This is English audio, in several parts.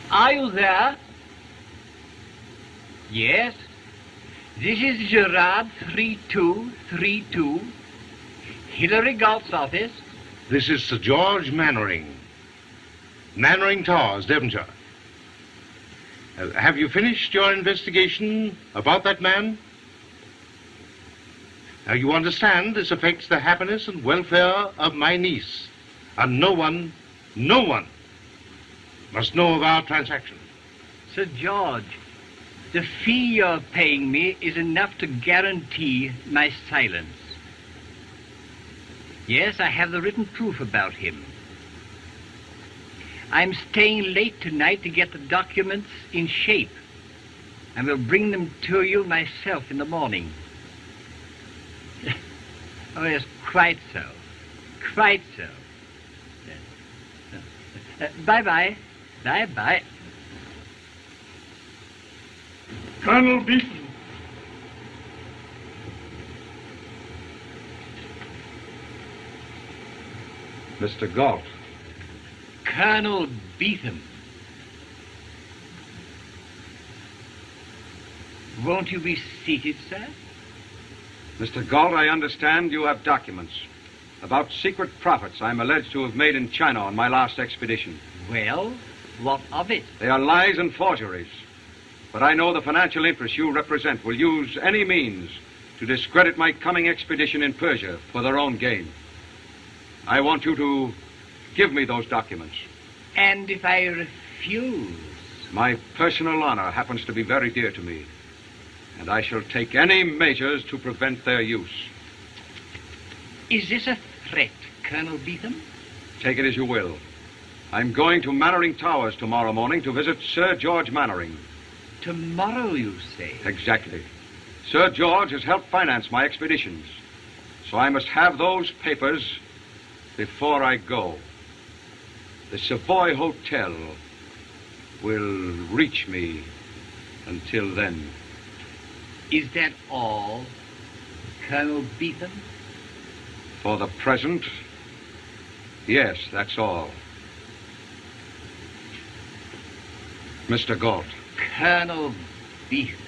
Are you there? Yes. This is Durand 3232. Hilary Galt's office. This is Sir George Mannering. Mannering Towers, Devonshire. Have you finished your investigation about that man? Now, you understand this affects the happiness and welfare of my niece. And no one must know of our transaction. Sir George, the fee you're paying me is enough to guarantee my silence. Yes, I have the written proof about him. I'm staying late tonight to get the documents in shape, and will bring them to you myself in the morning. Oh, yes, quite so. Quite so. Bye-bye. Bye-bye. Colonel Beetham. Mr. Galt. Colonel Beetham. Won't you be seated, sir? Mr. Galt, I understand you have documents about secret profits I'm alleged to have made in China on my last expedition. Well, what of it? They are lies and forgeries. But I know the financial interests you represent will use any means to discredit my coming expedition in Persia for their own gain. I want you to give me those documents. And if I refuse? My personal honor happens to be very dear to me, and I shall take any measures to prevent their use. Is this a threat, Colonel Beetham? Take it as you will. I'm going to Mannering Towers tomorrow morning to visit Sir George Mannering. Tomorrow, you say? Exactly. Sir George has helped finance my expeditions, so I must have those papers before I go. The Savoy Hotel will reach me until then. Is that all, Colonel Beetham? For the present, yes, that's all. Mr. Galt. Colonel Beetham.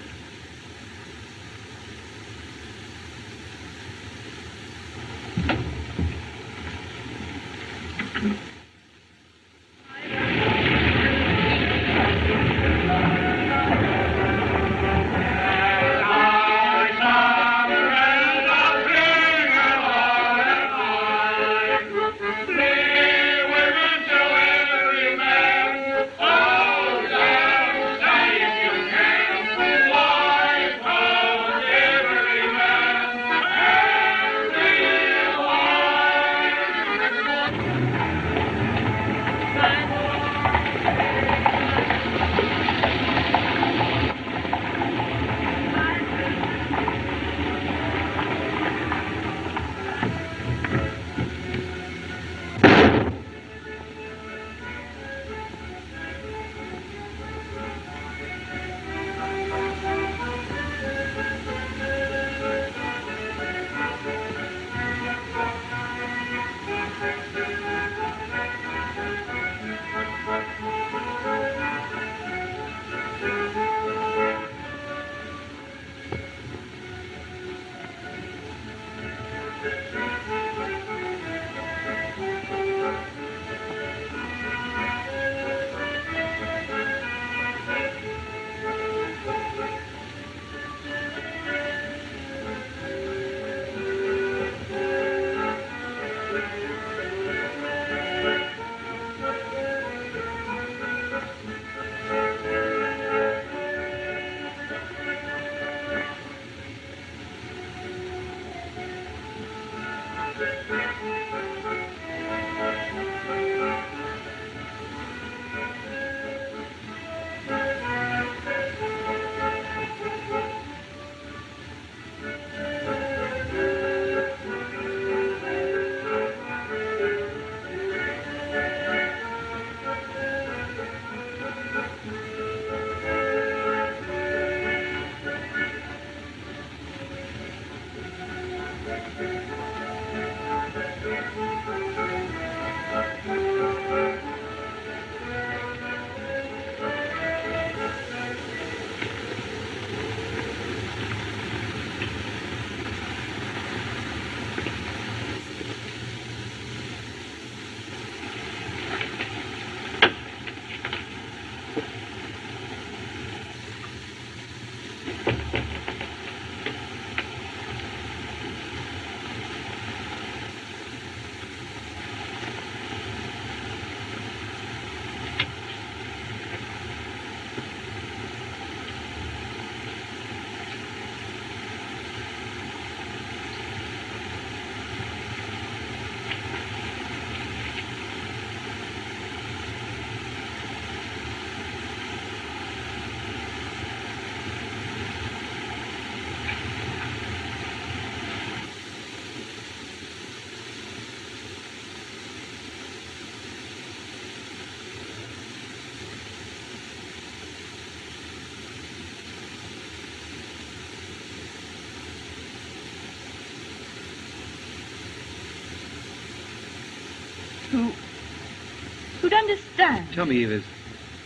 could understand. Tell me, Eve,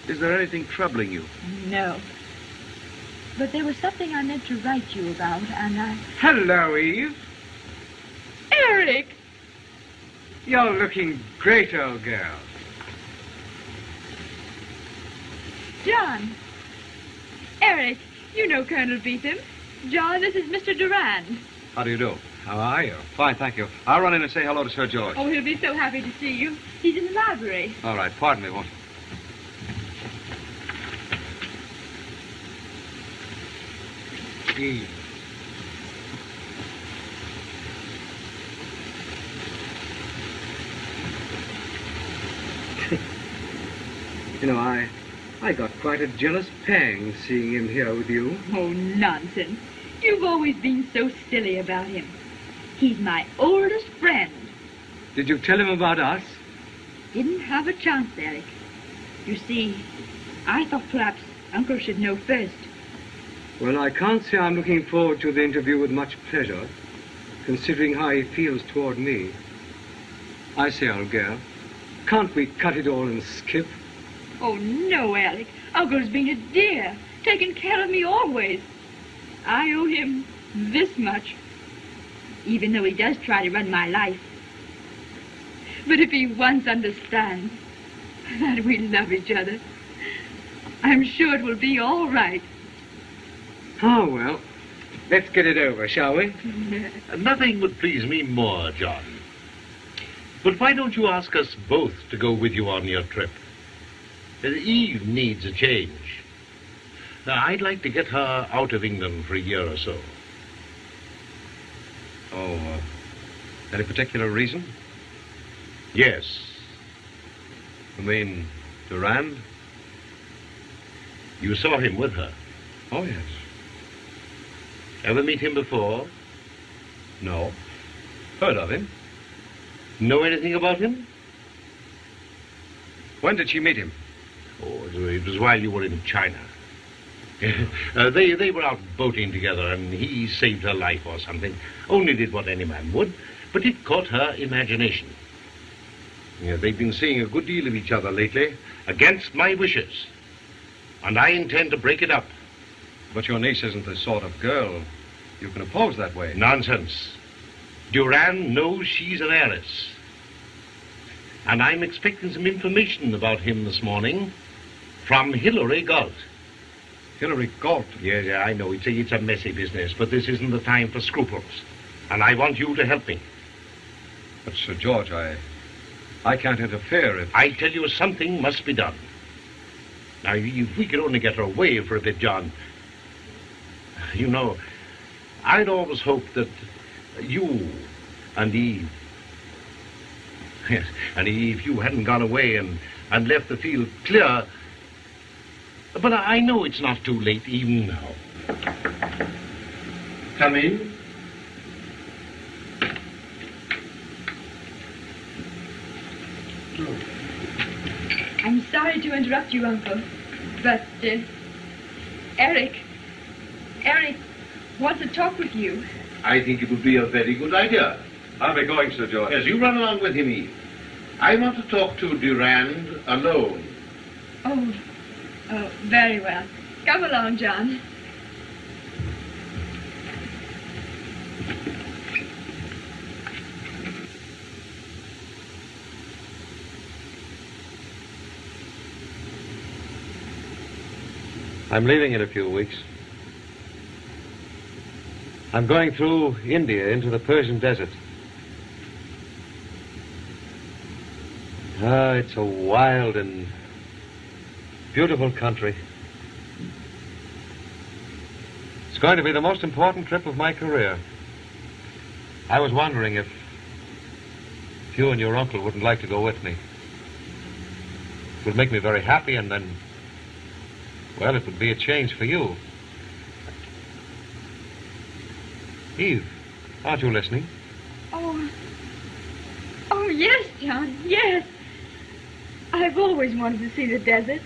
is there anything troubling you? No. But there was something I meant to write you about, and I... Hello, Eve. Eric! You're looking great, old girl. John. Eric, you know Colonel Beetham. John, this is Mr. Durand. How do you do? How are you? Fine, thank you. I'll run in and say hello to Sir George. Oh, he'll be so happy to see you. He's in the library. All right, pardon me, won't you? Eve. You know, I got quite a jealous pang seeing him here with you. Oh, nonsense. You've always been so silly about him. He's my oldest friend. Did you tell him about us? Didn't have a chance, Eric. You see, I thought perhaps Uncle should know first. Well, I can't say I'm looking forward to the interview with much pleasure, considering how he feels toward me. I say, old girl, can't we cut it all and skip? Oh, no, Alec. Uncle's been a dear, taken care of me always. I owe him this much, even though he does try to run my life. But if he once understands that we love each other, I'm sure it will be all right. Oh, well, let's get it over, shall we? Nothing would please me more, John. But why don't you ask us both to go with you on your trip? Eve needs a change. Now, I'd like to get her out of England for a year or so. Oh, any particular reason? Yes. You mean Durand? You saw him with her. Oh, yes. Ever meet him before? No. Heard of him. Know anything about him? When did she meet him? Oh, it was while you were in China. They were out boating together, and he saved her life or something. Only did what any man would, but it caught her imagination. Yeah, they've been seeing a good deal of each other lately, against my wishes. And I intend to break it up. But your niece isn't the sort of girl you can oppose that way. Nonsense. Durand knows she's an heiress. And I'm expecting some information about him this morning from Hilary Galt. Hilary Galt? Yes, yeah, I know. It's a messy business, but this isn't the time for scruples. And I want you to help me. But, Sir George, I can't interfere if... I tell you, something must be done. Now, if we could only get her away for a bit, John. You know, I'd always hoped that you and Eve... Yes, and if you hadn't gone away and left the field clear... But I know it's not too late even now. Come in. I'm sorry to interrupt you, Uncle, but, Eric wants to talk with you. I think it would be a very good idea. I'll be going, Sir George. Yes, you run along with him, Eve. I want to talk to Durand alone. Oh, very well. Come along, John. I'm leaving in a few weeks. I'm going through India into the Persian desert. It's a wild and beautiful country. It's going to be the most important trip of my career. I was wondering if you and your uncle wouldn't like to go with me. It would make me very happy, and then, well, it would be a change for you. Eve, aren't you listening? Oh, yes, John, yes. I've always wanted to see the desert.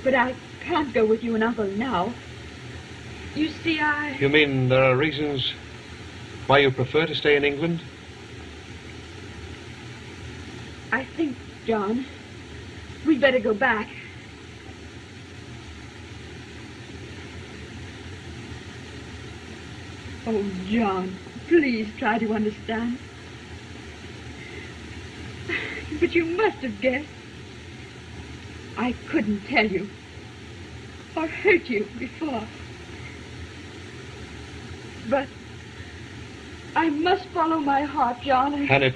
But I can't go with you and Uncle now. You see, You mean there are reasons why you prefer to stay in England? I think, John, We'd better go back. Oh, John, please try to understand. But you must have guessed. I couldn't tell you or hurt you before. But I must follow my heart, John. And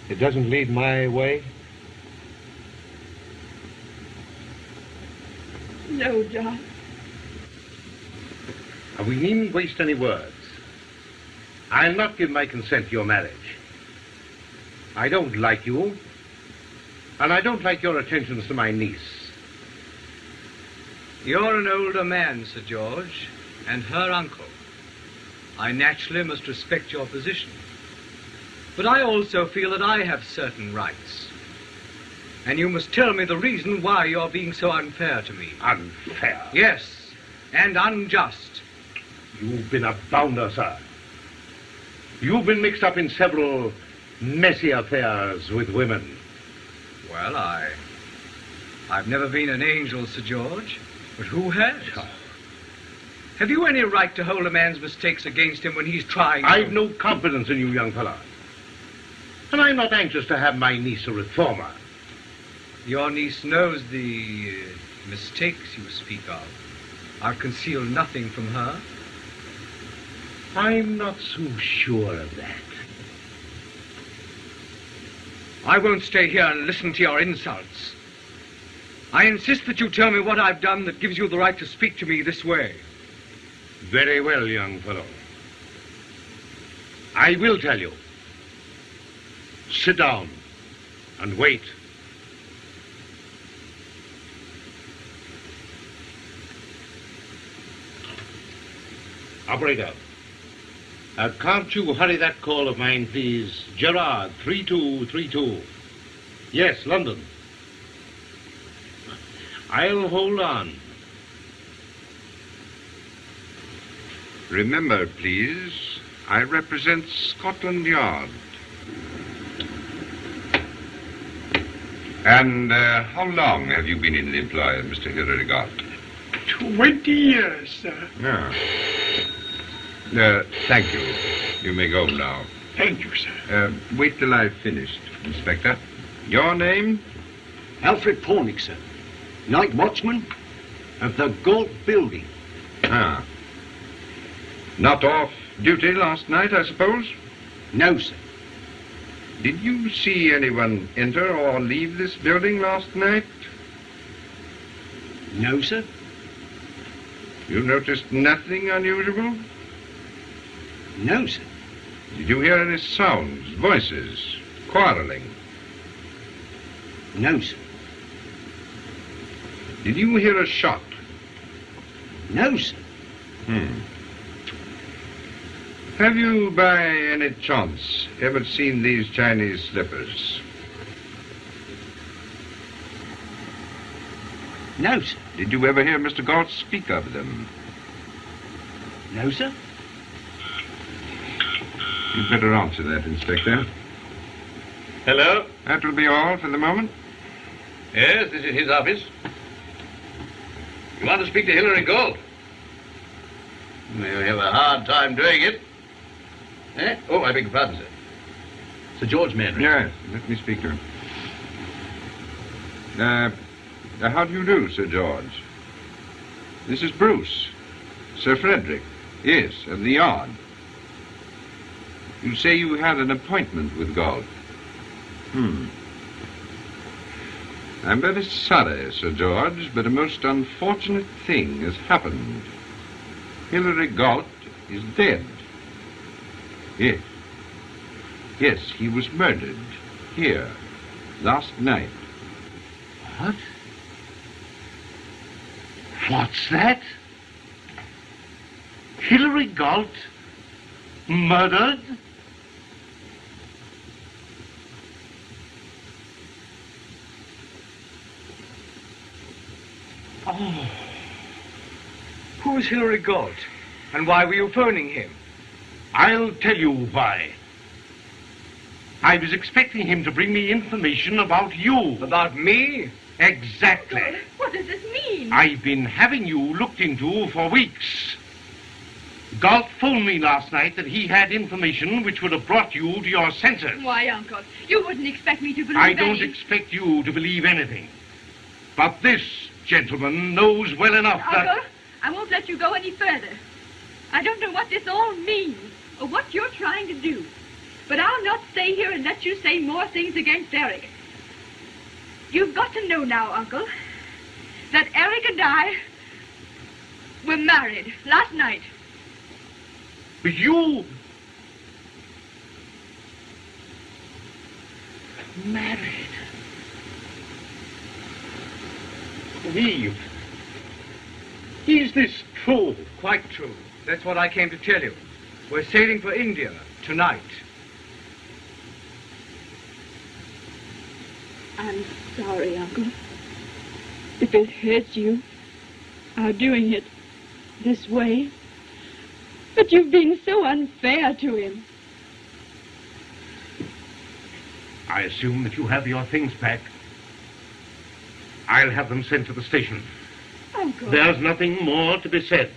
it doesn't lead my way? No, John. We needn't waste any words. I'll not give my consent to your marriage. I don't like you, and I don't like your attentions to my niece. You're an older man, Sir George, and her uncle. I naturally must respect your position. But I also feel that I have certain rights. And you must tell me the reason why you're being so unfair to me. Unfair? Yes, and unjust. You've been a bounder, sir. You've been mixed up in several messy affairs with women. Well, I've never been an angel, Sir George. But who has? Oh. Have you any right to hold a man's mistakes against him when he's trying to... I've no confidence in you, young fella. And I'm not anxious to have my niece a reformer. Your niece knows the mistakes you speak of. I'll conceal nothing from her. I'm not so sure of that. I won't stay here and listen to your insults. I insist that you tell me what I've done that gives you the right to speak to me this way. Very well, young fellow. I will tell you. Sit down and wait. Operator, can't you hurry that call of mine, please? Gerard, 3232. Yes, London. I'll hold on. Remember, please, I represent Scotland Yard. And how long have you been in the employ of Mr. Hilary Galt? 20 years, sir. Yeah. Thank you. You may go now. Thank you, sir. Wait till I've finished, Inspector. Your name? Alfred Pornick, sir. Night watchman of the Galt building. Ah. Not off duty last night, I suppose? No, sir. Did you see anyone enter or leave this building last night? No, sir. You noticed nothing unusual? No, sir. Did you hear any sounds, voices, quarreling? No, sir. Did you hear a shot? No, sir. Have you, by any chance, ever seen these Chinese slippers? No, sir. Did you ever hear Mr. Galt speak of them? No, sir. You'd better answer that, Inspector. Hello? That will be all for the moment. Yes, this is his office. You want to speak to Hilary Galt? You'll have a hard time doing it. Eh? Oh, I beg your pardon, sir. Sir George Manry. Yes, let me speak to him. How do you do, Sir George? This is Bruce. Sir Frederick. Yes, of the Yard. You say you had an appointment with Galt. I'm very sorry, Sir George, but a most unfortunate thing has happened. Hilary Galt is dead. Yes. Yes, he was murdered here last night. What? What's that? Hilary Galt murdered? Oh. Who is Hilary Galt? And why were you phoning him? I'll tell you why. I was expecting him to bring me information about you. About me? Exactly. What does this mean? I've been having you looked into for weeks. Galt phoned me last night that he had information which would have brought you to your senses. Why, Uncle, you wouldn't expect me to believe I don't any... expect you to believe anything. But this gentleman knows well enough that... Uncle, I won't let you go any further. I don't know what this all means or what you're trying to do. But I'll not stay here and let you say more things against Eric. You've got to know now, Uncle, that Eric and I were married last night. But you... Married? Eve. Is this true? Quite true. That's what I came to tell you. We're sailing for India tonight. I'm sorry, Uncle. If it hurts you, our doing it this way. But you've been so unfair to him. I assume that you have your things back. I'll have them sent to the station. Uncle. There's nothing more to be said.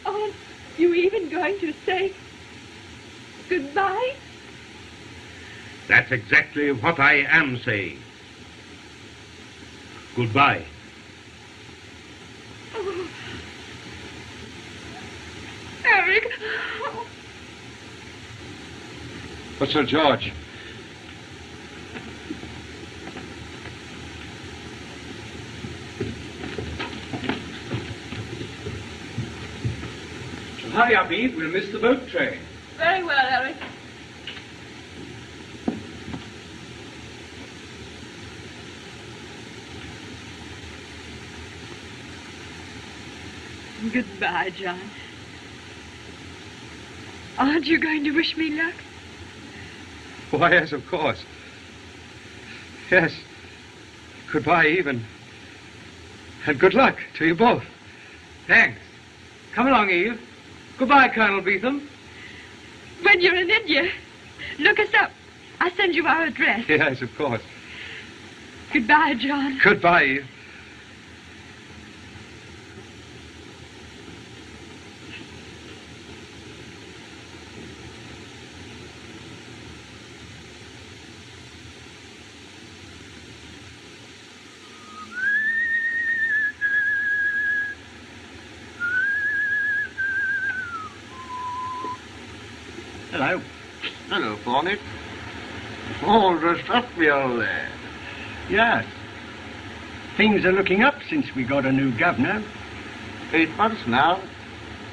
Aren't you even going to say goodbye? That's exactly what I am saying. Goodbye. Oh. Eric. But, Sir George... Hurry up, Eve. We'll miss the boat train. Very well, Eric. Goodbye, John. Aren't you going to wish me luck? Why, yes, of course. Yes. Goodbye, Eve, and good luck to you both. Thanks. Come along, Eve. Goodbye, Colonel Beetham. When you're in India, look us up. I'll send you our address. Yes, of course. Goodbye, John. Goodbye, Eve. Hello. Hello, Thorny. All dressed up, we all there. Yes. Things are looking up since we got a new governor. 8 months now,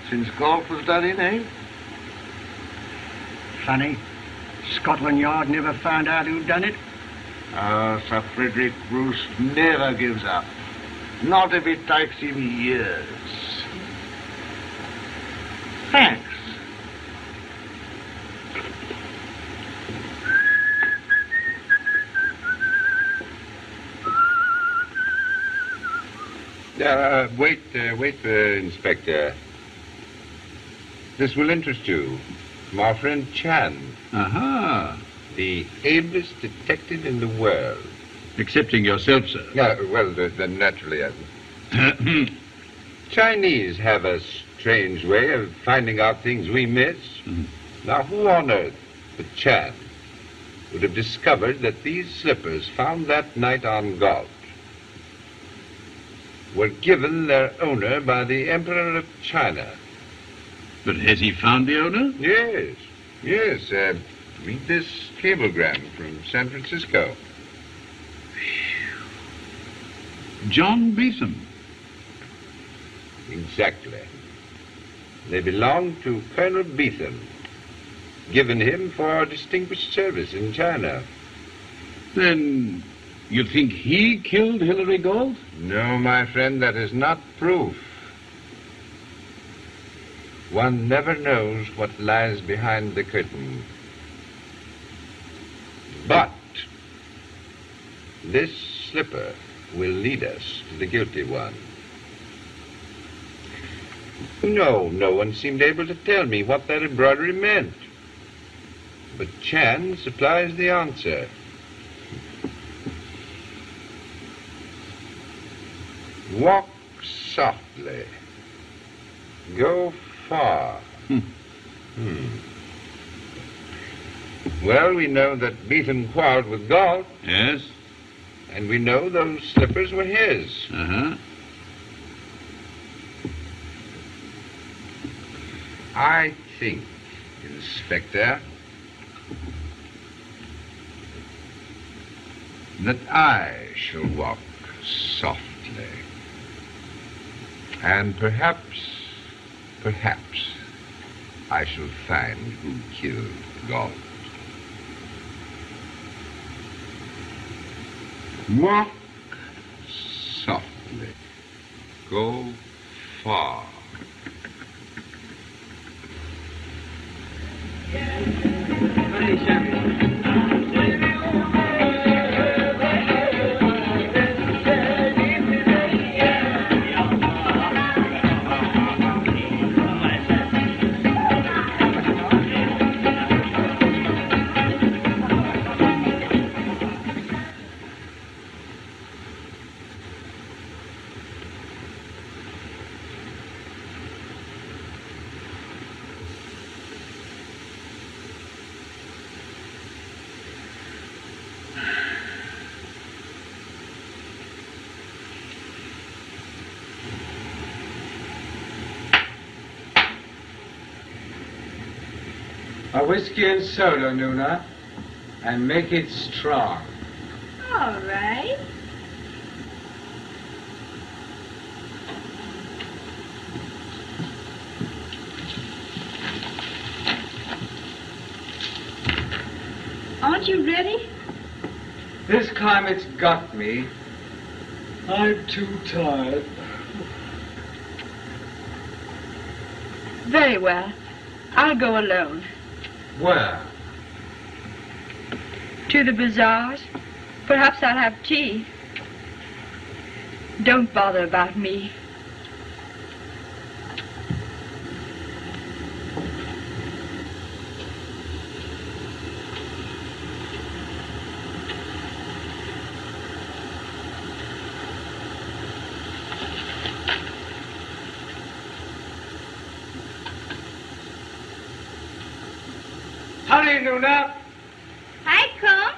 since Galt was done in, eh? Funny. Scotland Yard never found out who'd done it. Sir Frederick Bruce never gives up. Not if it takes him years. Thanks. Wait, Inspector. This will interest you. From our friend Chan. Aha. The ablest detective in the world. Excepting yourself, sir. Then naturally. Chinese have a strange way of finding out things we miss. Now, who on earth but Chan would have discovered that these slippers found that night on Galt were given their owner by the Emperor of China? But has he found the owner? Yes. Read this cablegram from San Francisco. John Beetham. Exactly. They belong to Colonel Beetham, given him for distinguished service in China. Then you think he killed Hilary Galt? No, my friend, that is not proof. One never knows what lies behind the curtain. But this slipper will lead us to the guilty one. No one seemed able to tell me what that embroidery meant. but chance supplies the answer. Walk softly. Go far. Well, we know that Beetham quarreled with Galt. Yes? And we know those slippers were his. Uh-huh. I think, Inspector, that I shall walk softly. And perhaps, I shall find who killed Galt. Walk softly. Go far. A whiskey and soda, Nuna, and make it strong. All right. Aren't you ready? This climate's got me. I'm too tired. Very well. I'll go alone. Where? To the bazaars. Perhaps I'll have tea. Don't bother about me. Hurry, Nuna! I come.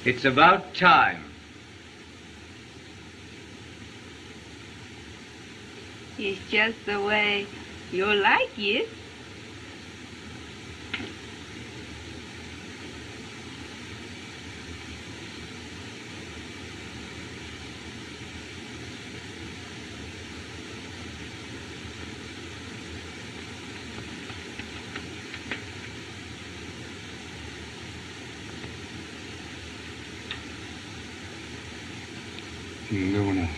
It's about time. It's just the way you like it. Luna.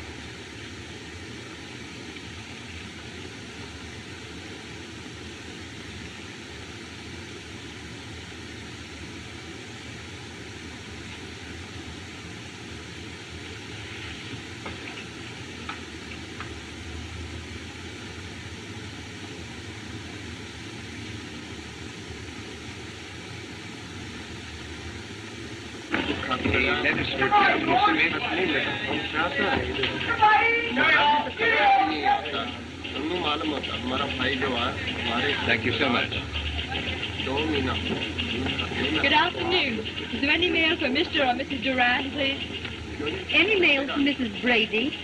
Thank you so much. Good afternoon. Is there any mail for Mr. or Mrs. Durand, please? Any mail for Mrs. Brady?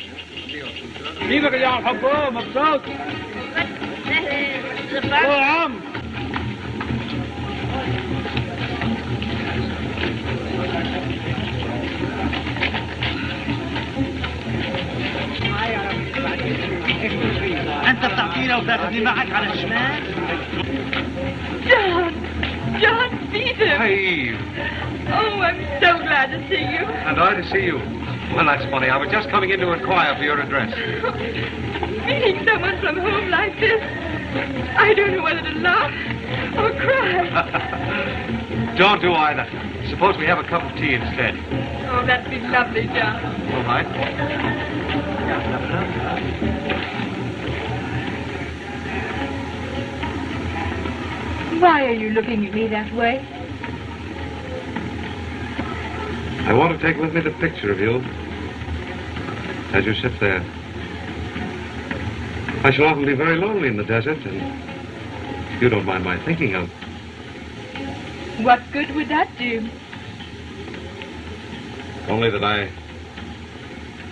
أنت بتعطينا وتاخذني معك على الشمال؟ John Beetham! Sahib! Oh, I'm so glad to see you. And I to see you. Well, that's funny. I was just coming in to inquire for your address. Meeting someone from home like this. I don't know whether to laugh or cry. Don't do either. Suppose we have a cup of tea instead. Oh, that'd be lovely, John. All right. Why are you looking at me that way? I want to take with me the picture of you as you sit there. I shall often be very lonely in the desert, and you don't mind my thinking of. What good would that do? Only that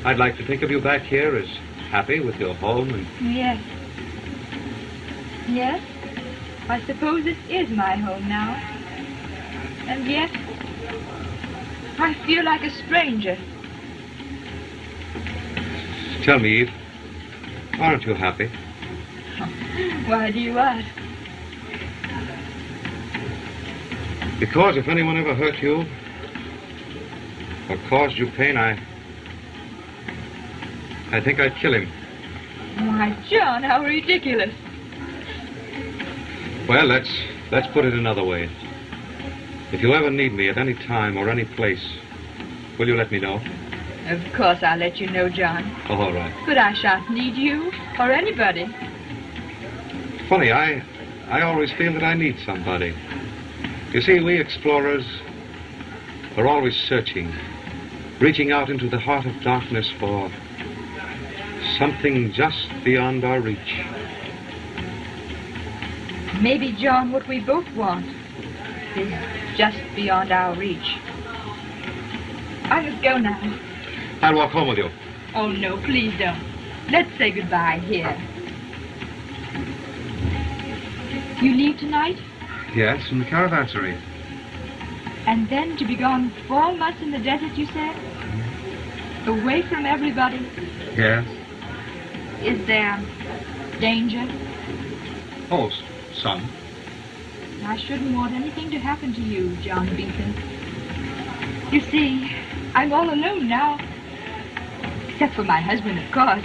I'd like to think of you back here as happy with your home and... Yes. Yes? I suppose it is my home now. And yet, I feel like a stranger. Tell me, Eve, aren't you happy? Why do you ask? Because if anyone ever hurt you or caused you pain, I think I'd kill him. Why, John, how ridiculous. Well, let's put it another way. If you ever need me at any time or any place, will you let me know? Of course I'll let you know, John. Oh, all right. But I shan't need you or anybody. Funny, I always feel that I need somebody. You see, we explorers are always searching, reaching out into the heart of darkness for something just beyond our reach. Maybe, John, what we both want is just beyond our reach. I must go now. I'll walk home with you. Oh, no, please don't. Let's say goodbye here. You leave tonight? Yes, from the caravansary. And then to be gone 4 months in the desert, you said? Away from everybody? Yes. Is there danger? Oh, some. I shouldn't want anything to happen to you, John Beetham. You see, I'm all alone now. Except for my husband, of course.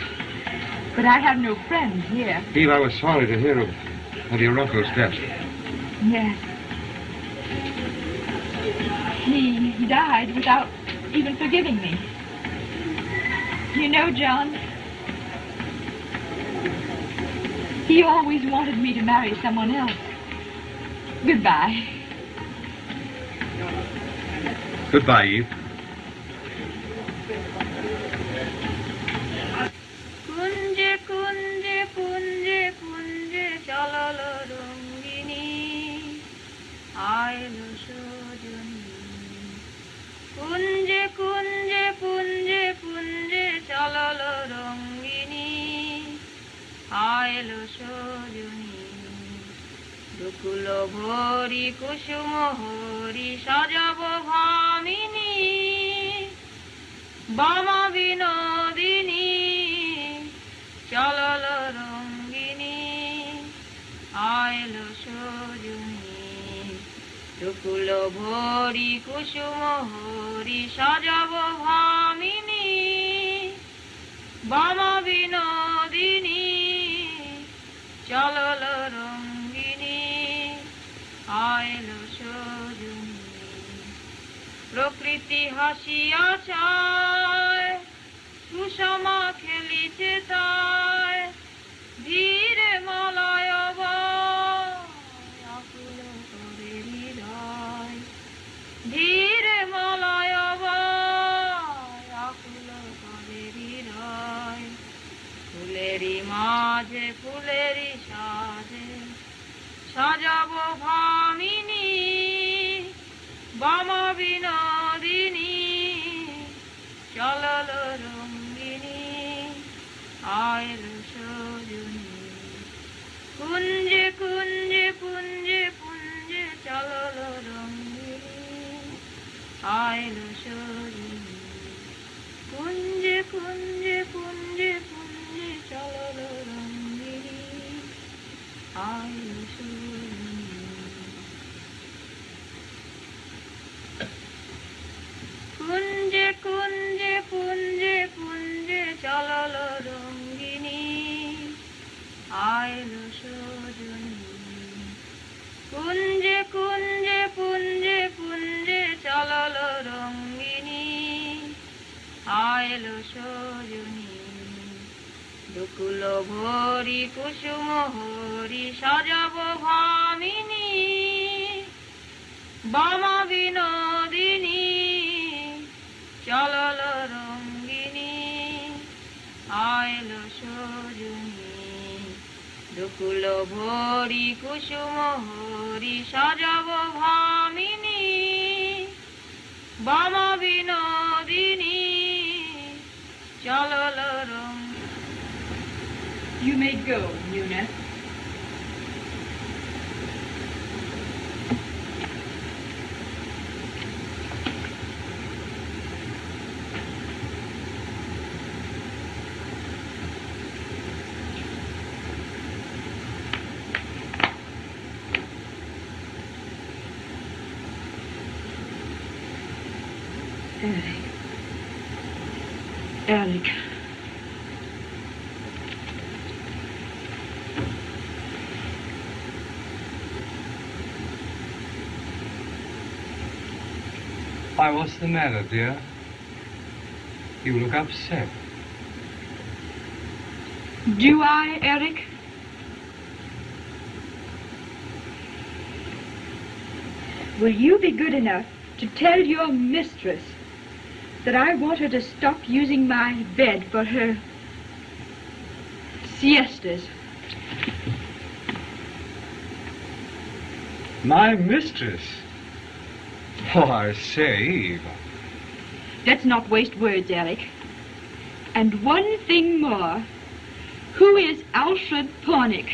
But I have no friends here. Eve, I was sorry to hear of your uncle's death. Yes. He died without even forgiving me. You know, John, he always wanted me to marry someone else. Goodbye. Goodbye, Eve. Kunje, kunje, punje, punje, chalalo rongini, ailo sojoni. Kunje, kunje, punje, punje, chalalo rongini, ailo sojoni. Dukulo bhori kusumo hori sajabo bhamini, bama vinodini, chalalo rongini, ailo sojoni. Dukulo bhori kusumo hori sajabo bhamini, bama vinodini, chalalo rongini, ailo sojoni. Prokriti hasiya chaye, Sushma খেলিছে তাই ধীরে মলয়ব আকুল করে হৃদয় ধীরে মলয়ব আকুল করে হৃদয় ফুলেরই মাঝে ফুলেরই সাজে সাজাবো ভামিনী বামা বিনোদিনী চললো রঙ্গিনী আইলো সজনী কুঞ্জে কুঞ্জে পুঞ্জে পুঞ্জে চললো রঙ্গিনী আইলো সজনী কুঞ্জে কুঞ্জে পুঞ্জে পুঞ্জে চললো রঙ্গিনী আইলো সজনী কুঞ্জে কুঞ্জে পুঞ্জে পুঞ্জে চললো রঙ্গিনী আইলো সজনী দুকুল ভরি কুসুম হরি সাজাব ভামিনী বাম বিনোদিনী চলল রঙ্গিনী আইল সজনী দুকুল ভরি কুসুম হরি সাজাব ভামিনী বাম বিনোদিনী চলল রঙ্গিনী. You may go, Una. Alec. Why, what's the matter, dear? You look upset. Do I, Eric? Will you be good enough to tell your mistress that I want her to stop using my bed for her siestas? My mistress? Oh, I say, Eve. Let's not waste words, Alec. And one thing more. Who is Alfred Pornick?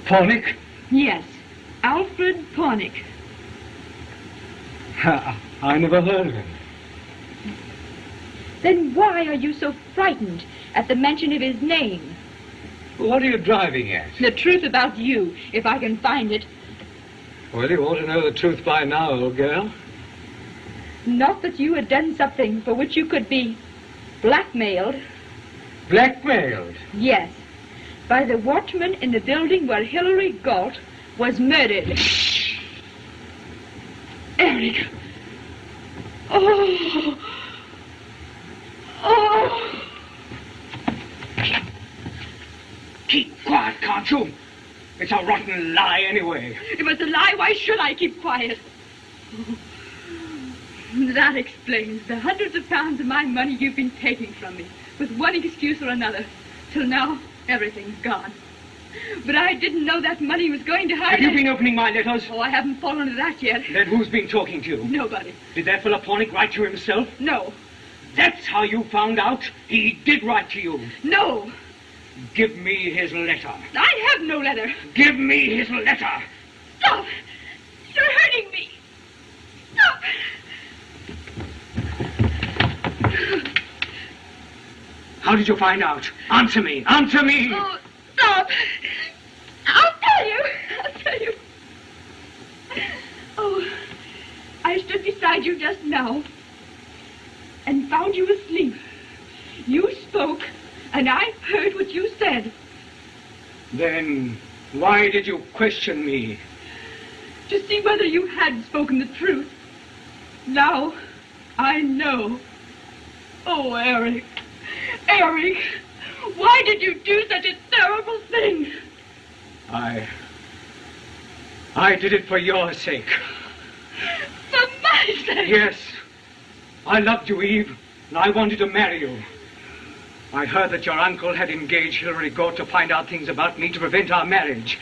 Pornick? Yes, Alfred Pornick. I never heard of him. Then why are you so frightened at the mention of his name? What are you driving at? The truth about you, if I can find it. Well, you ought to know the truth by now, old girl. Not that you had done something for which you could be blackmailed. Blackmailed? Yes, by the watchman in the building where Hilary Galt was murdered. Eric! Oh! Oh! Keep quiet, can't you? It's a rotten lie anyway. If it's a lie, why should I keep quiet? That explains the hundreds of pounds of my money you've been taking from me, with one excuse or another. Till now, everything's gone. But I didn't know that money was going to hide. Have you been opening my letters? Oh, I haven't fallen to that yet. Then who's been talking to you? Nobody. Did that fellow Pornick write to himself? No. That's how you found out he did write to you. No. Give me his letter. I have no letter. Give me his letter. Stop! You're hurting me. Stop! How did you find out? Answer me. Answer me. Oh, stop. I'll tell you. I'll tell you. Oh, I stood beside you just now and found you asleep. You spoke, and I heard what you said. Then why did you question me? To see whether you had spoken the truth. Now, I know. Oh, Eric. Eric, why did you do such a terrible thing? I did it for your sake. For my sake? Yes. I loved you, Eve, and I wanted to marry you. I heard that your uncle had engaged Hilary Galt to find out things about me to prevent our marriage.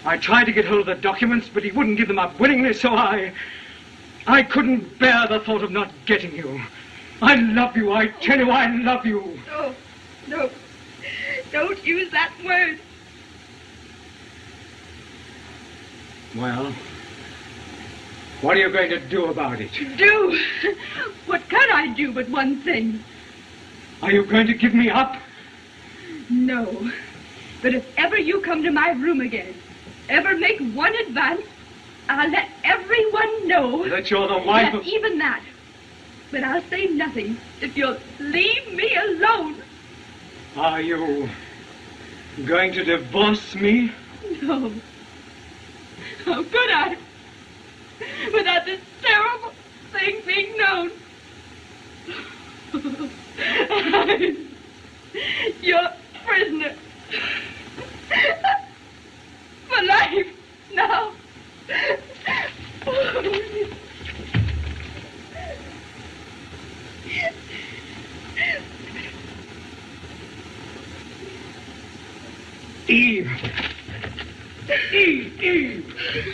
I tried to get hold of the documents, but he wouldn't give them up willingly, so I couldn't bear the thought of not getting you. I love you, I tell you, I love you. No, no, don't use that word. Well, what are you going to do about it? Do? What can I do but one thing? Are you going to give me up? No, but if ever you come to my room again, ever make one advance, I'll let everyone know that you're the wife of... Even that. But I'll say nothing if you'll leave me alone. Are you going to divorce me? No. How could I? Without this terrible thing being known.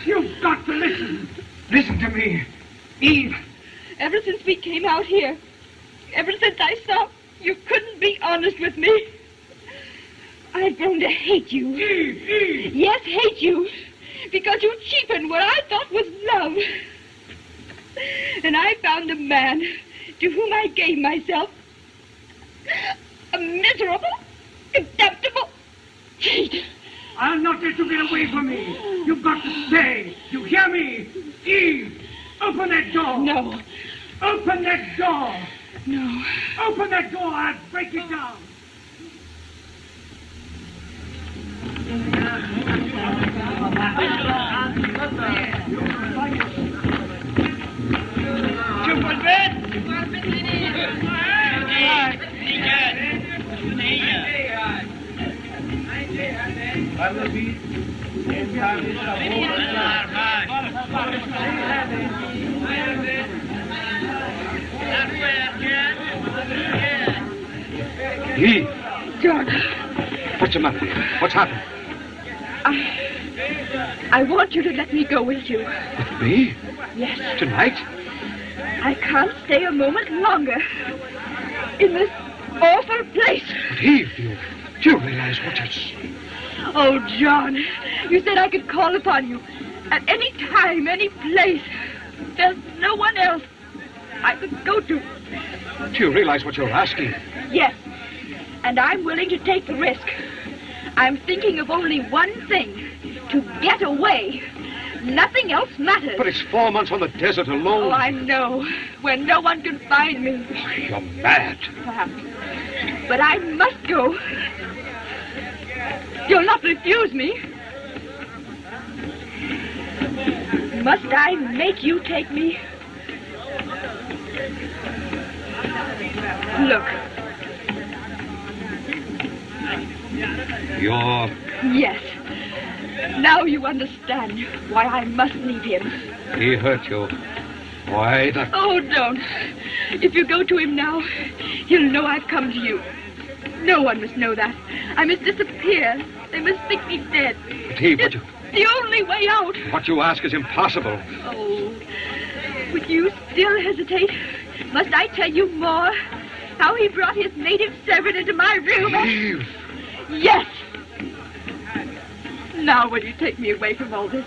You've got to listen. Listen to me. Eve. Ever since we came out here, ever since I saw you couldn't be honest with me, I've grown to hate you. Eve. Yes, hate you. Because you cheapened what I thought was love. And I found a man to whom I gave myself. A miserable, contemptible cheat. I'll not let you get away from me. You've got to stay. You hear me? Eve, open that door. No. Open that door. No. Open that door. I'll break it down. Eve. John. What's the matter? What's happened? I want you to let me go with you. With me? Yes. Tonight? I can't stay a moment longer in this awful place. But Eve, do you realize what it's... Oh, John, you said I could call upon you at any time, any place. There's no one else I could go to. Do you realize what you're asking? Yes, and I'm willing to take the risk. I'm thinking of only one thing, to get away. Nothing else matters. But it's 4 months on the desert alone. Oh, I know, where no one can find me. Oh, you're mad. Perhaps. But I must go. You'll not refuse me. Must I make you take me? Look. You're... Yes. Now you understand why I must leave him. He hurt you. Why, that... Oh, don't. If you go to him now, he'll know I've come to you. No one must know that. I must disappear. They must think me dead. But Eve, it's the only way out. What you ask is impossible. Oh, would you still hesitate? Must I tell you more? How he brought his native servant into my room? Eve! Yes! Now will you take me away from all this?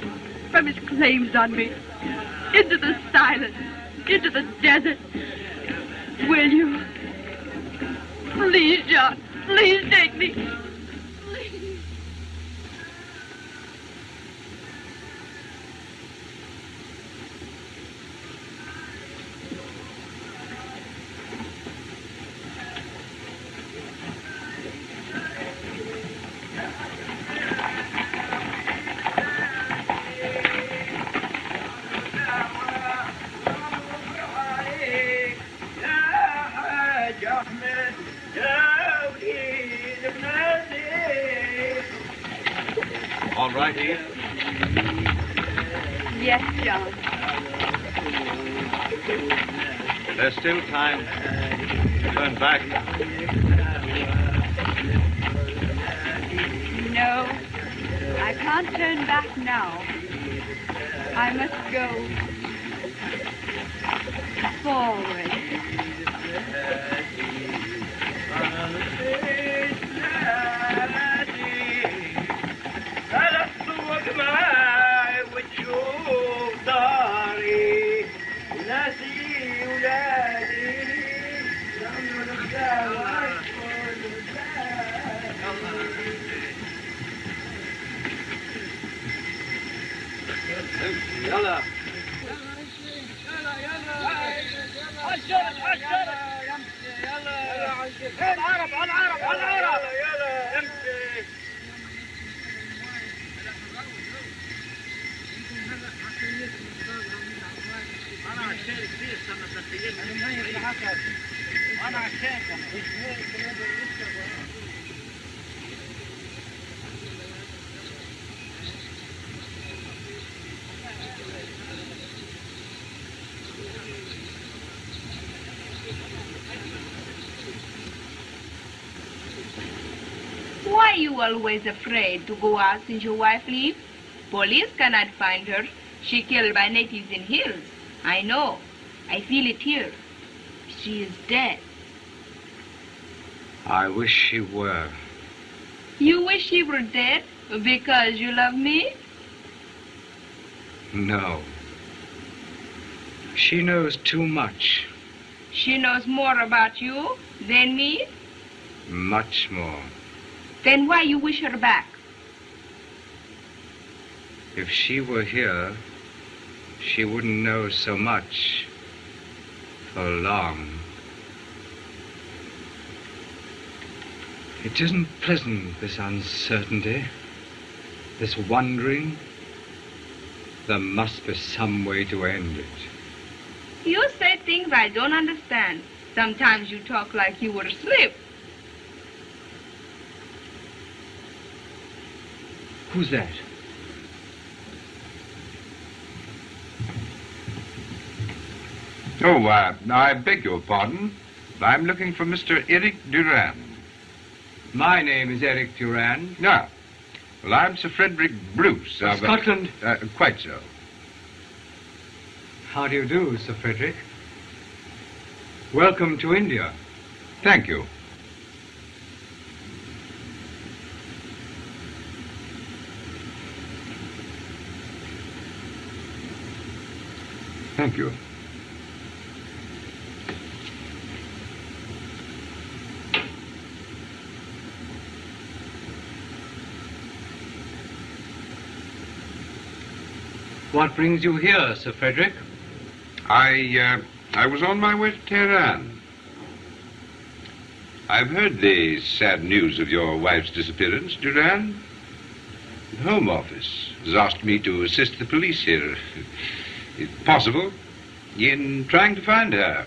From his claims on me? Into the silence? Into the desert? Will you? Please, John. Please take me. Please. All right, Eve? Yes, John. There's still time. Turn back. No, I can't turn back now. I must go forward. يلا العرب يلا امشي انا عشان كثير انا عشان Why are you always afraid to go out since your wife leaves? Police cannot find her. She killed by natives in hills. I know. I feel it here. She is dead. I wish she were. You wish she were dead because you love me? No. She knows too much. She knows more about you than me? Much more. Then why you wish her back? If she were here, she wouldn't know so much for long. It isn't pleasant, this uncertainty, this wondering. There must be some way to end it. You say things I don't understand. Sometimes you talk like you were asleep. Who's that? Oh, I beg your pardon. I'm looking for Mr. Eric Durand. My name is Eric Durand. Ah. Well, I'm Sir Frederick Bruce of... Scotland. Quite so. How do you do, Sir Frederick? Welcome to India. Thank you. Thank you. What brings you here, Sir Frederick? I was on my way to Tehran. I've heard the sad news of your wife's disappearance, Durand. The Home Office has asked me to assist the police here, if possible, in trying to find her.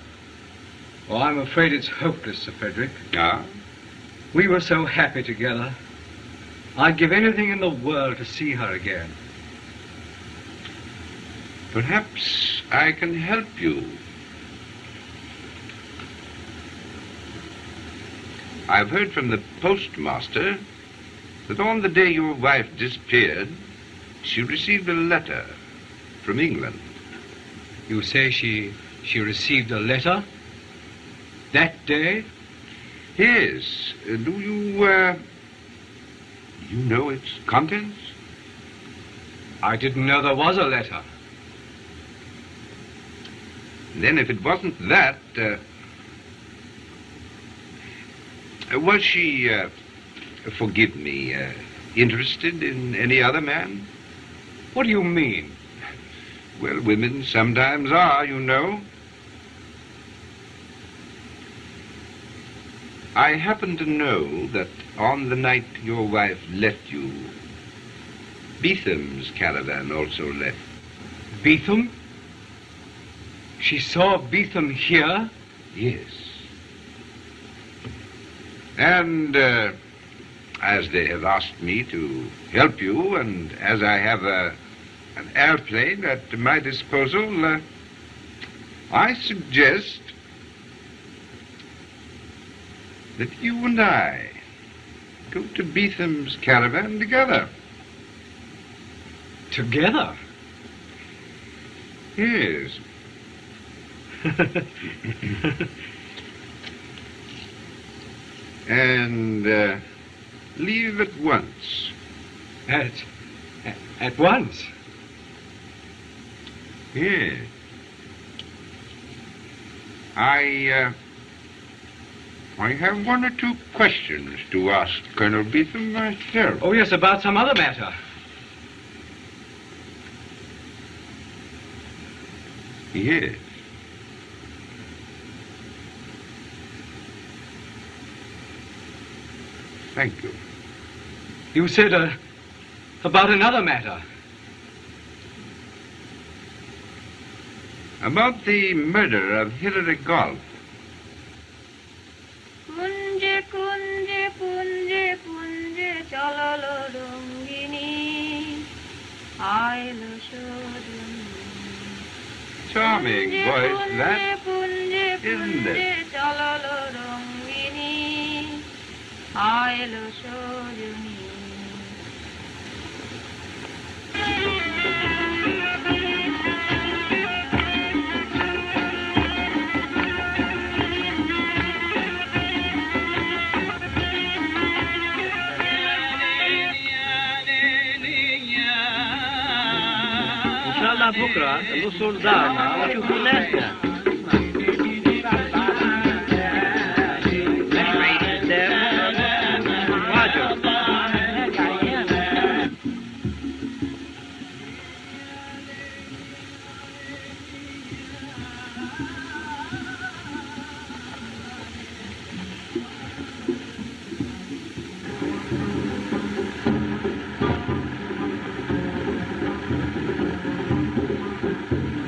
Oh, I'm afraid it's hopeless, Sir Frederick. Ah? We were so happy together. I'd give anything in the world to see her again. Perhaps I can help you. I've heard from the postmaster that on the day your wife disappeared, she received a letter from England. You say she received a letter? That day? Yes. Do you know its contents? I didn't know there was a letter. Then if it wasn't that, was she, forgive me, interested in any other man? What do you mean? Well, women sometimes are, you know. I happen to know that on the night your wife left you, Beetham's caravan also left. Beetham? She saw Beetham here? Yes. And as they have asked me to help you, and as I have an airplane at my disposal, I suggest that you and I go to Beetham's caravan together. Together? Yes. And leave at once. At once? Yes. I have one or two questions to ask Colonel Beetham myself. Oh, yes, about some other matter. Yes. Thank you. You said about another matter. About the murder of Hilary Golf. Kunje, kunje, kunje, kunje, chalalo rongini, ailo shoduni. Charming voice, that, Punje, isn't it? chalalo rongini, ailo shoduni. nostra lo soldana, la più finestra.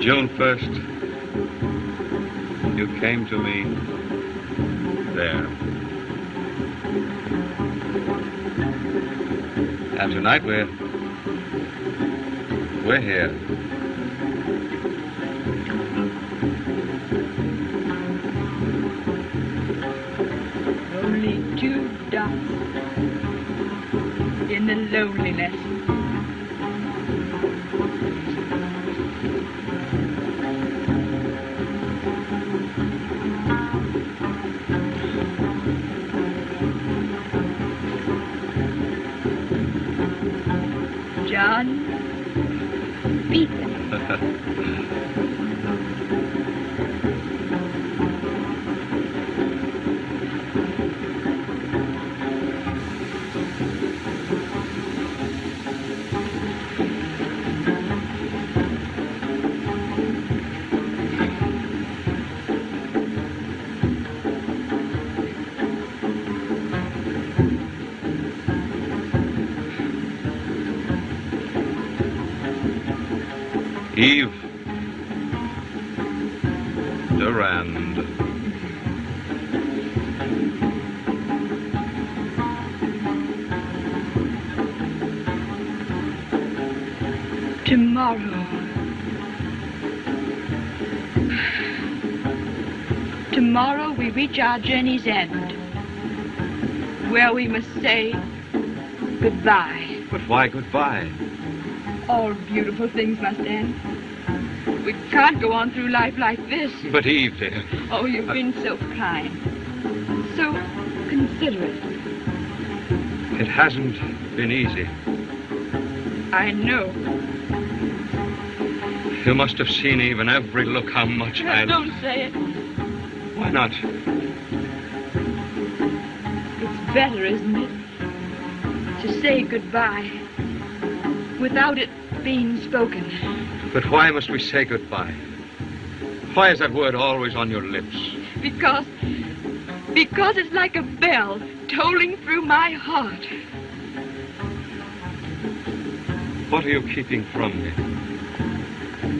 June 1st, you came to me there. And tonight we're here. Only two dots in the loneliness. John Beetham. Eve Durand. Tomorrow. Tomorrow we reach our journey's end, where we must say goodbye. But why goodbye? All beautiful things must end. We can't go on through life like this. But Eve, dear. Oh, you've been so kind, so considerate. It hasn't been easy. I know. You must have seen, Eve, in every look how much I... Don't say it. Why not? It's better, isn't it, to say goodbye without it being spoken. But why must we say goodbye? Why is that word always on your lips? Because it's like a bell tolling through my heart. What are you keeping from me?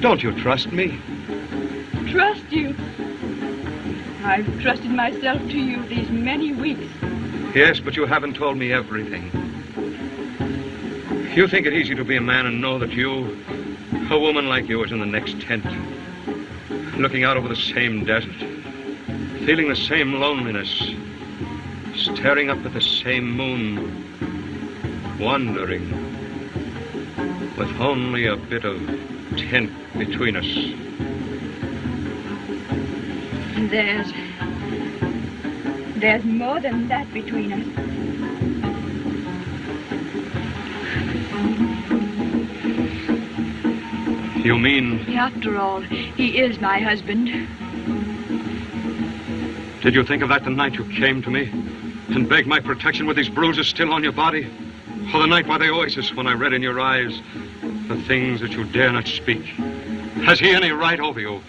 Don't you trust me? Trust you? I've trusted myself to you these many weeks. Yes, but you haven't told me everything. You think it easy to be a man and know that you, a woman like you, is in the next tent, looking out over the same desert, feeling the same loneliness, staring up at the same moon, wondering, with only a bit of tent between us. There's more than that between us. You mean... After all, he is my husband. Did you think of that the night you came to me and begged my protection with these bruises still on your body? Or the night by the oasis when I read in your eyes the things that you dare not speak? Has he any right over you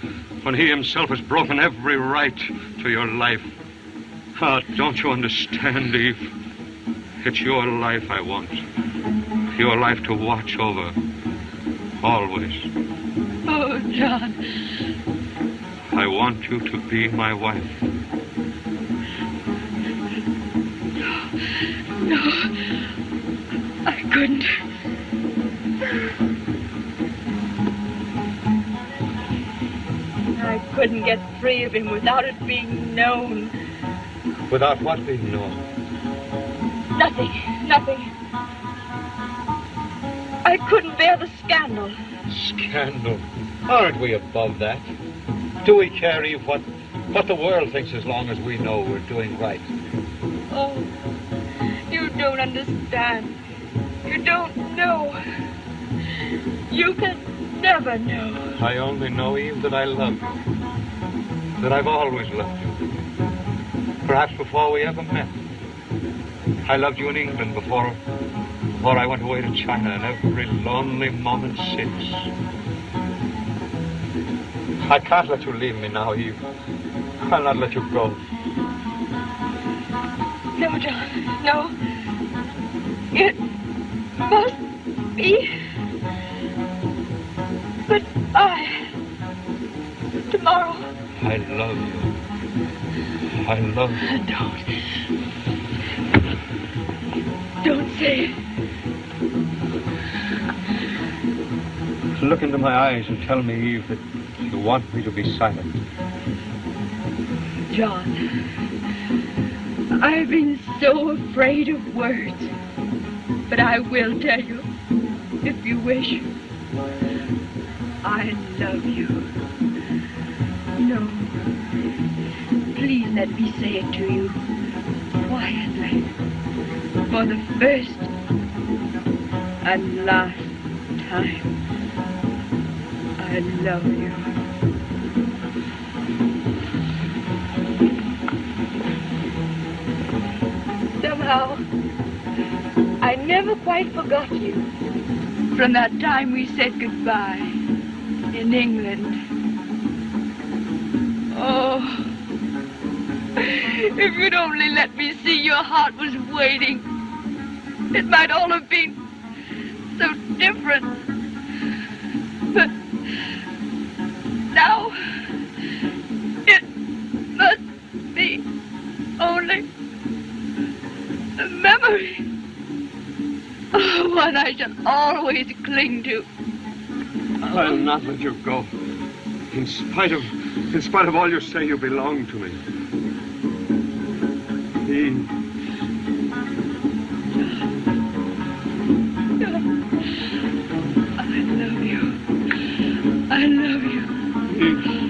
when he himself has broken every right to your life? Ah, don't you understand, Eve? It's your life I want. Your life to watch over. Always. Oh, John. I want you to be my wife. No. I couldn't. I couldn't get free of him without it being known. Without what being known? Nothing. I couldn't bear the scandal. Scandal? Aren't we above that? Do we care, Eve, what the world thinks as long as we know we're doing right? Oh, you don't understand. You don't know. You can never know. I only know, Eve, that I love you. That I've always loved you. Perhaps before we ever met. I loved you in England before I went away to China, and every lonely moment since. I can't let you leave me now, Eve. I'll not let you go. No, John, no. It must be goodbye. Tomorrow. I love you. I love you. Don't say it. Look into my eyes and tell me, Eve, that you want me to be silent. John, I've been so afraid of words. But I will tell you, if you wish. I love you. No. Please let me say it to you quietly. For the first and last time. I love you. Somehow, I never quite forgot you. From that time we said goodbye in England. Oh, if you'd only let me see your heart was waiting, it might all have been so different. But now, it must be only a memory. Oh, one I shall always cling to. I'll not let you go. In spite of all you say, you belong to me. Eve. I love you. I love you. Eve.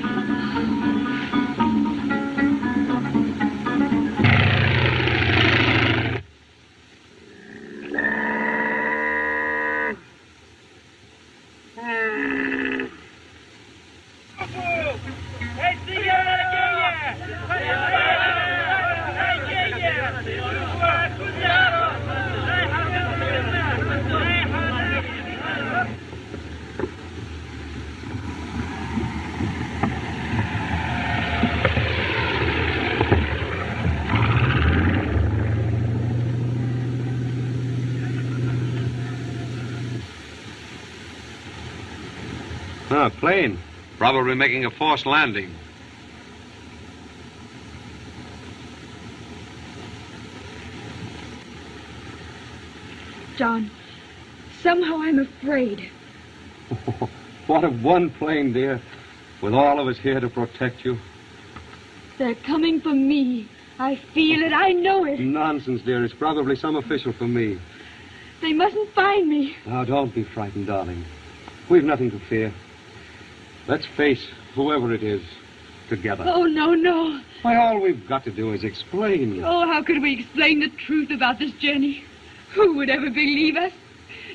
Plane. Probably making a forced landing. John, somehow I'm afraid. What of one plane, dear, with all of us here to protect you? They're coming for me. I feel it. I know it. Nonsense, dear. It's probably some official for me. They mustn't find me. Now, don't be frightened, darling. We've nothing to fear. Let's face whoever it is together. Oh, no, no. Why, all we've got to do is explain. Oh, how could we explain the truth about this journey? Who would ever believe us?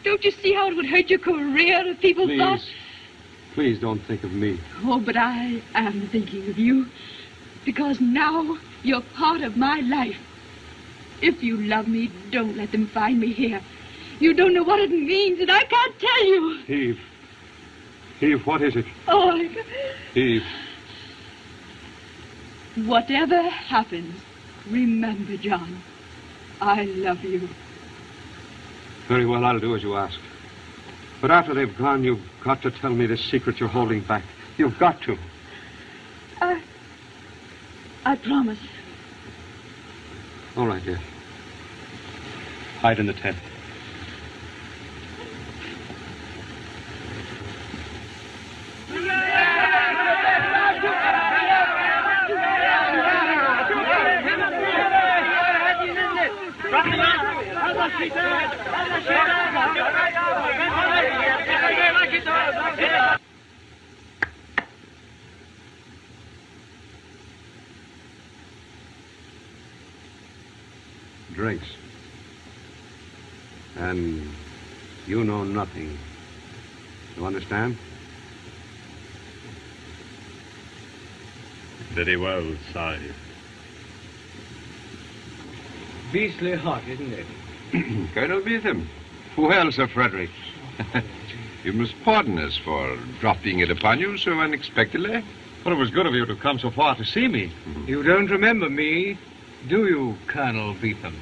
Don't you see how it would hurt your career if people thought... Please don't think of me. Oh, but I am thinking of you. Because now you're part of my life. If you love me, don't let them find me here. You don't know what it means, and I can't tell you. Eve. Eve, what is it? Oh, Eve. Whatever happens, remember, John, I love you. Very well, I'll do as you ask. But after they've gone, you've got to tell me the secret you're holding back. You've got to. I promise. All right, dear. Hide in the tent. Drinks. And you know nothing. You understand? Very well, Sahib. Beastly hot, isn't it? Colonel Beetham. Well, Sir Frederick. You must pardon us for dropping it upon you so unexpectedly. But it was good of you to come so far to see me. You don't remember me, do you, Colonel Beetham?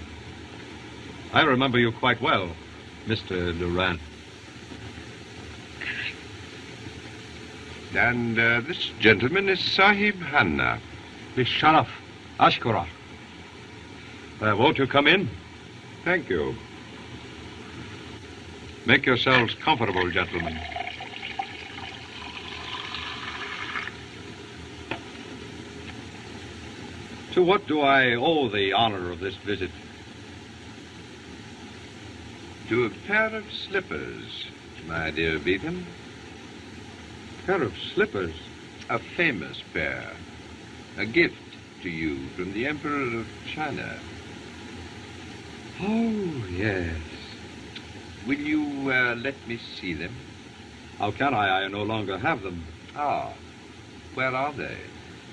I remember you quite well, Mr. Durand. And this gentleman is Sahib Hana. Bisharaf, Ashkura. Won't you come in? Thank you. Make yourselves comfortable, gentlemen. To what do I owe the honor of this visit? To a pair of slippers, my dear Beetham. Pair of slippers? A famous pair. A gift to you from the Emperor of China. Oh, yes. Will you let me see them? How can I? I no longer have them. Ah, where are they?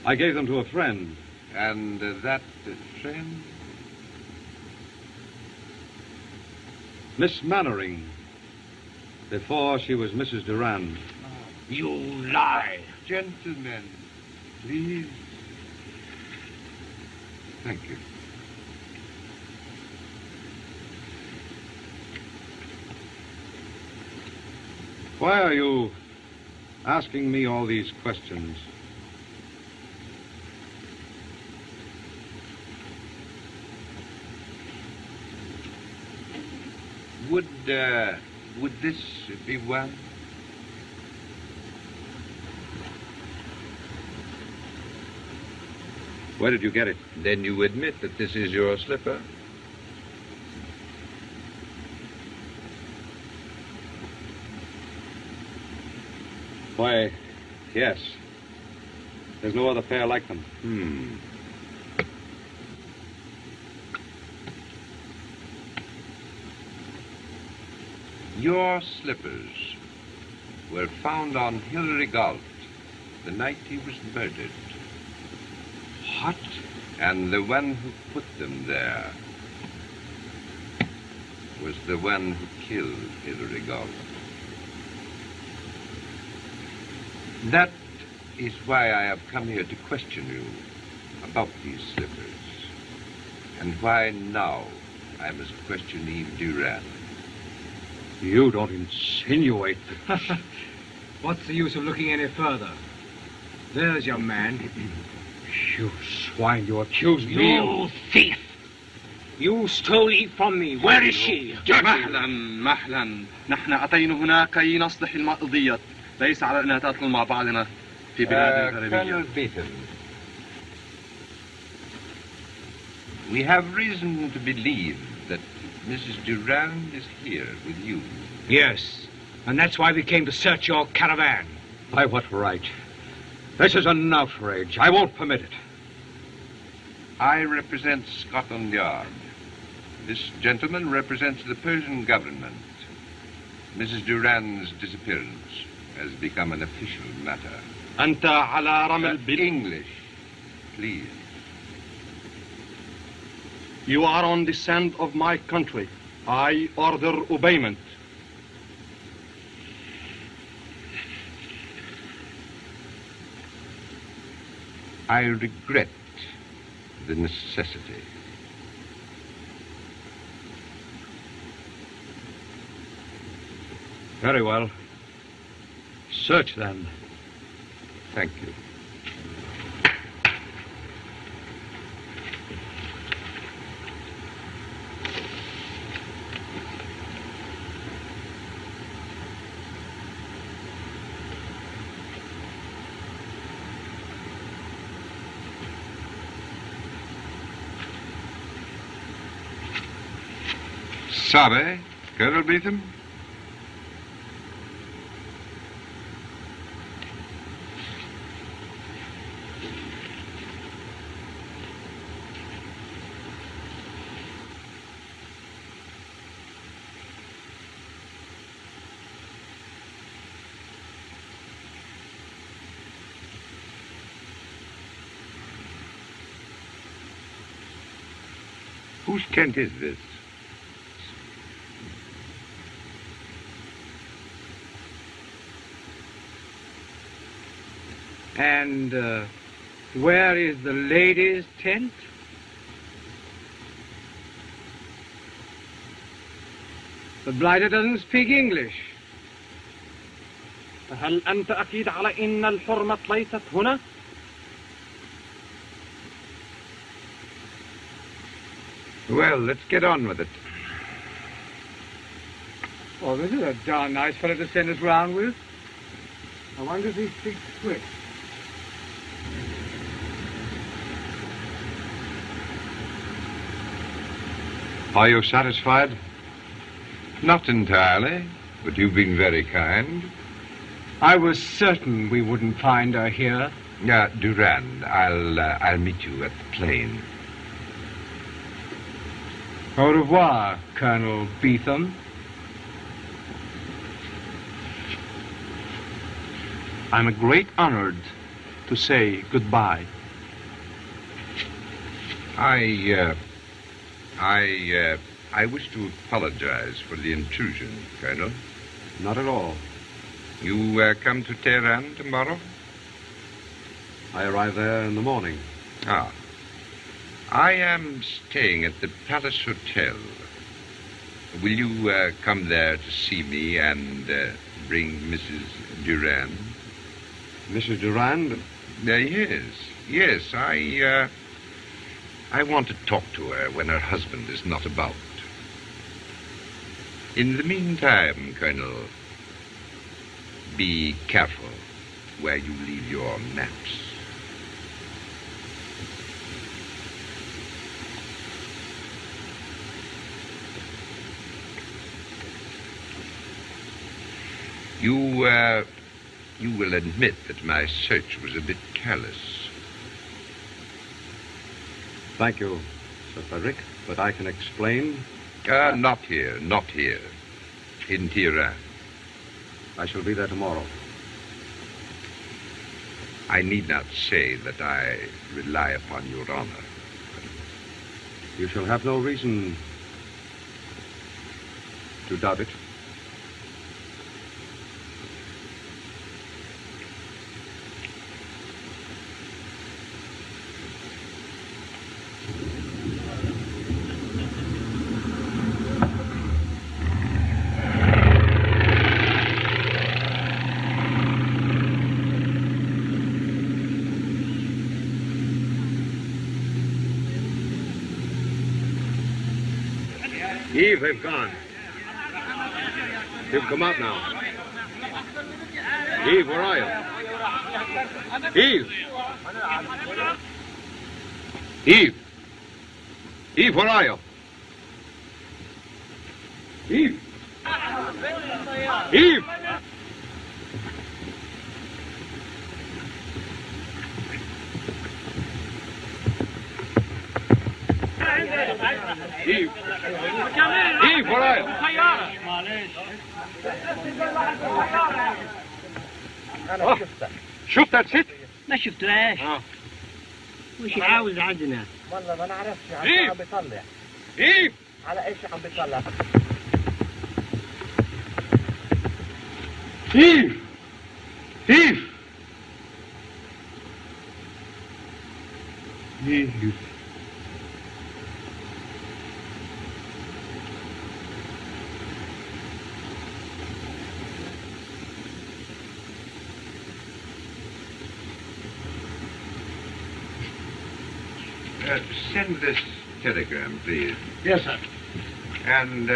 I gave them to a friend. And that friend? Miss Mannering. Before she was Mrs. Durand. You lie. Gentlemen, please. Thank you. Why are you asking me all these questions? Would this be one? Where did you get it? Then you admit that this is your slipper? Why, yes. There's no other pair like them. Your slippers were found on Hilary Galt the night he was murdered. What? And the one who put them there was the one who killed Hilary Galt. That is why I have come here to question you about these slippers. And why now I must question Eve Durand. You don't insinuate that... What's the use of looking any further? There's your man. You swine, you accuse me of... You thief! You stole Eve from me. Where is she? مهلا نحن أتينا هنا كي نصلح القضية ليس على أن نتأقلم مع بعضنا في بلاد Colonel Beetham, we have reason to believe that Mrs. Durand is here with you. Yes, and that's why we came to search your caravan. By what right? This is an outrage. I won't permit it. I represent Scotland Yard. This gentleman represents the Persian government. Mrs. Durand's disappearance has become an official matter. أنت على رمل English, please. You are on the sand of my country. I order obeyment. I regret the necessity. Very well. Search, then. Thank you. Sabe, Colonel Beetham? Whose tent is this? And where is the ladies' tent? The blighter doesn't speak English. هل أنت أكيد على إن الحرمة ليست هنا؟ Well, let's get on with it. Oh, this is a darn nice fellow to send us round with. I wonder if he speaks quick. Are you satisfied? Not entirely, but you've been very kind. I was certain we wouldn't find her here. Durand, I'll meet you at the plane. Au revoir, Colonel Beetham. I'm great honored to say goodbye. I wish to apologize for the intrusion, Colonel. Not at all. You come to Tehran tomorrow? I arrive there in the morning. Ah. I am staying at the Palace Hotel. Will you come there to see me and bring Mrs. Durand? Mrs. Durand? Yes, I want to talk to her when her husband is not about. In the meantime, Colonel, be careful where you leave your maps. You will admit that my search was a bit careless. Thank you, Sir Frederick, but I can explain. Not here. In Tehran. I shall be there tomorrow. I need not say that I rely upon your honor. You shall have no reason to doubt it. Eve, they've gone. They've come out now. Eve, where are you? Eve! Eve! Eve, where are you? Eve! Eve! Eve! Eve, where are you? شفتها ست؟ ما شفتهاش. وش عاوز عندنا؟ والله ما نعرفش على ايش عم بيطلع. ايف على ايش عم بيطلع؟ ايف ايف ايف Send this telegram, please. Yes, sir. And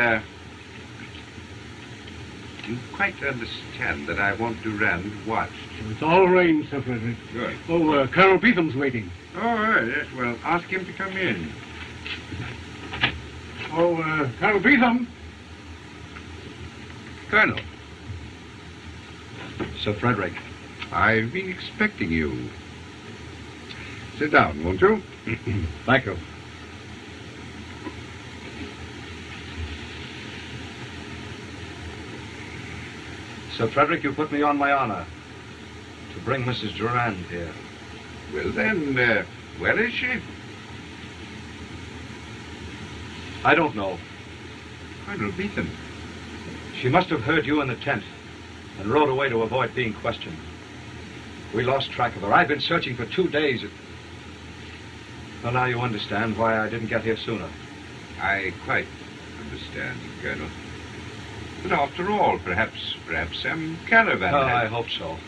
you quite understand that I want Durand watched. It's all arranged, Sir Frederick. Good. Oh, Colonel Beetham's waiting. Oh, yes. Well, ask him to come in. Oh, Colonel Beetham. Colonel. Sir Frederick. I've been expecting you. Sit down, won't you? Thank you. Sir Frederick, you put me on my honor to bring Mrs. Durand here. Well, then, where is she? I don't know. Colonel Beetham. She must have heard you in the tent and rode away to avoid being questioned. We lost track of her. I've been searching for 2 days. Well, now you understand why I didn't get here sooner. I quite understand, Colonel. But after all, perhaps some caravan... Oh, I hope so.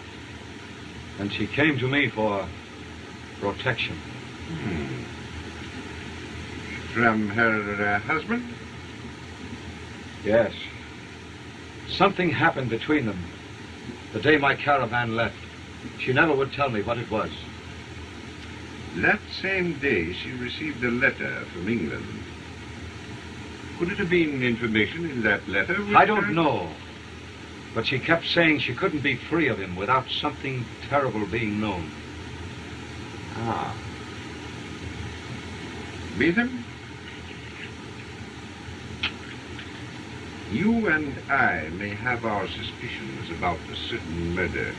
And she came to me for protection. From her husband? Yes. Something happened between them the day my caravan left. She never would tell me what it was. That same day, she received a letter from England. Could it have been information in that letter? I don't know. But she kept saying she couldn't be free of him without something terrible being known. Ah. Beetham? You and I may have our suspicions about a certain murder.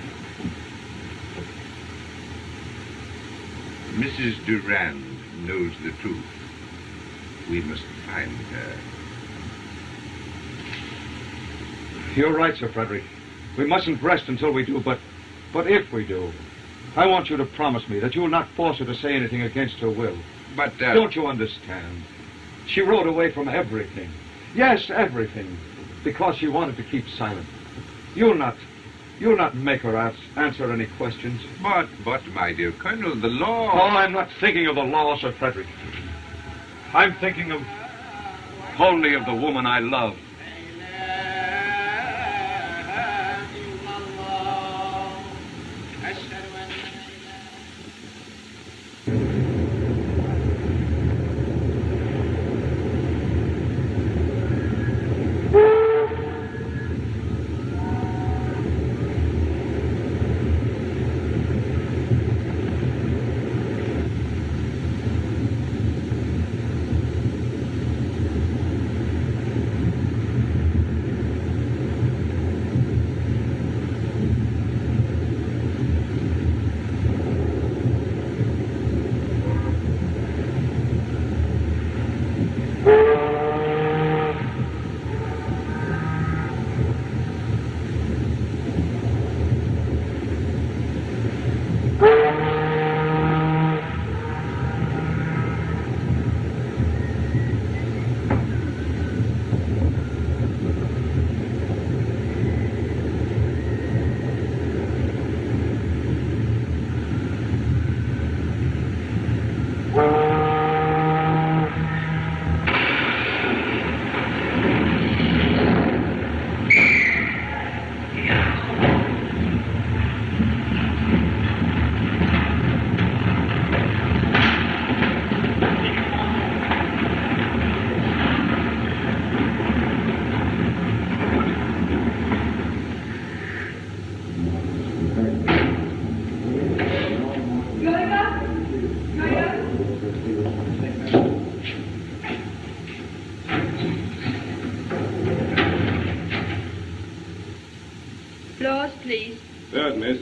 Mrs. Durand knows the truth. We must find her. You're right, Sir Frederick. We mustn't rest until we do, but if we do, I want you to promise me that you will not force her to say anything against her will. But, Don't you understand? She rode away from everything. Yes, everything. Because she wanted to keep silent. You'll not make her answer any questions. But, my dear Colonel, the law... Oh, I'm not thinking of the law, Sir Frederick. I'm thinking only of the woman I love. Please. Third, miss.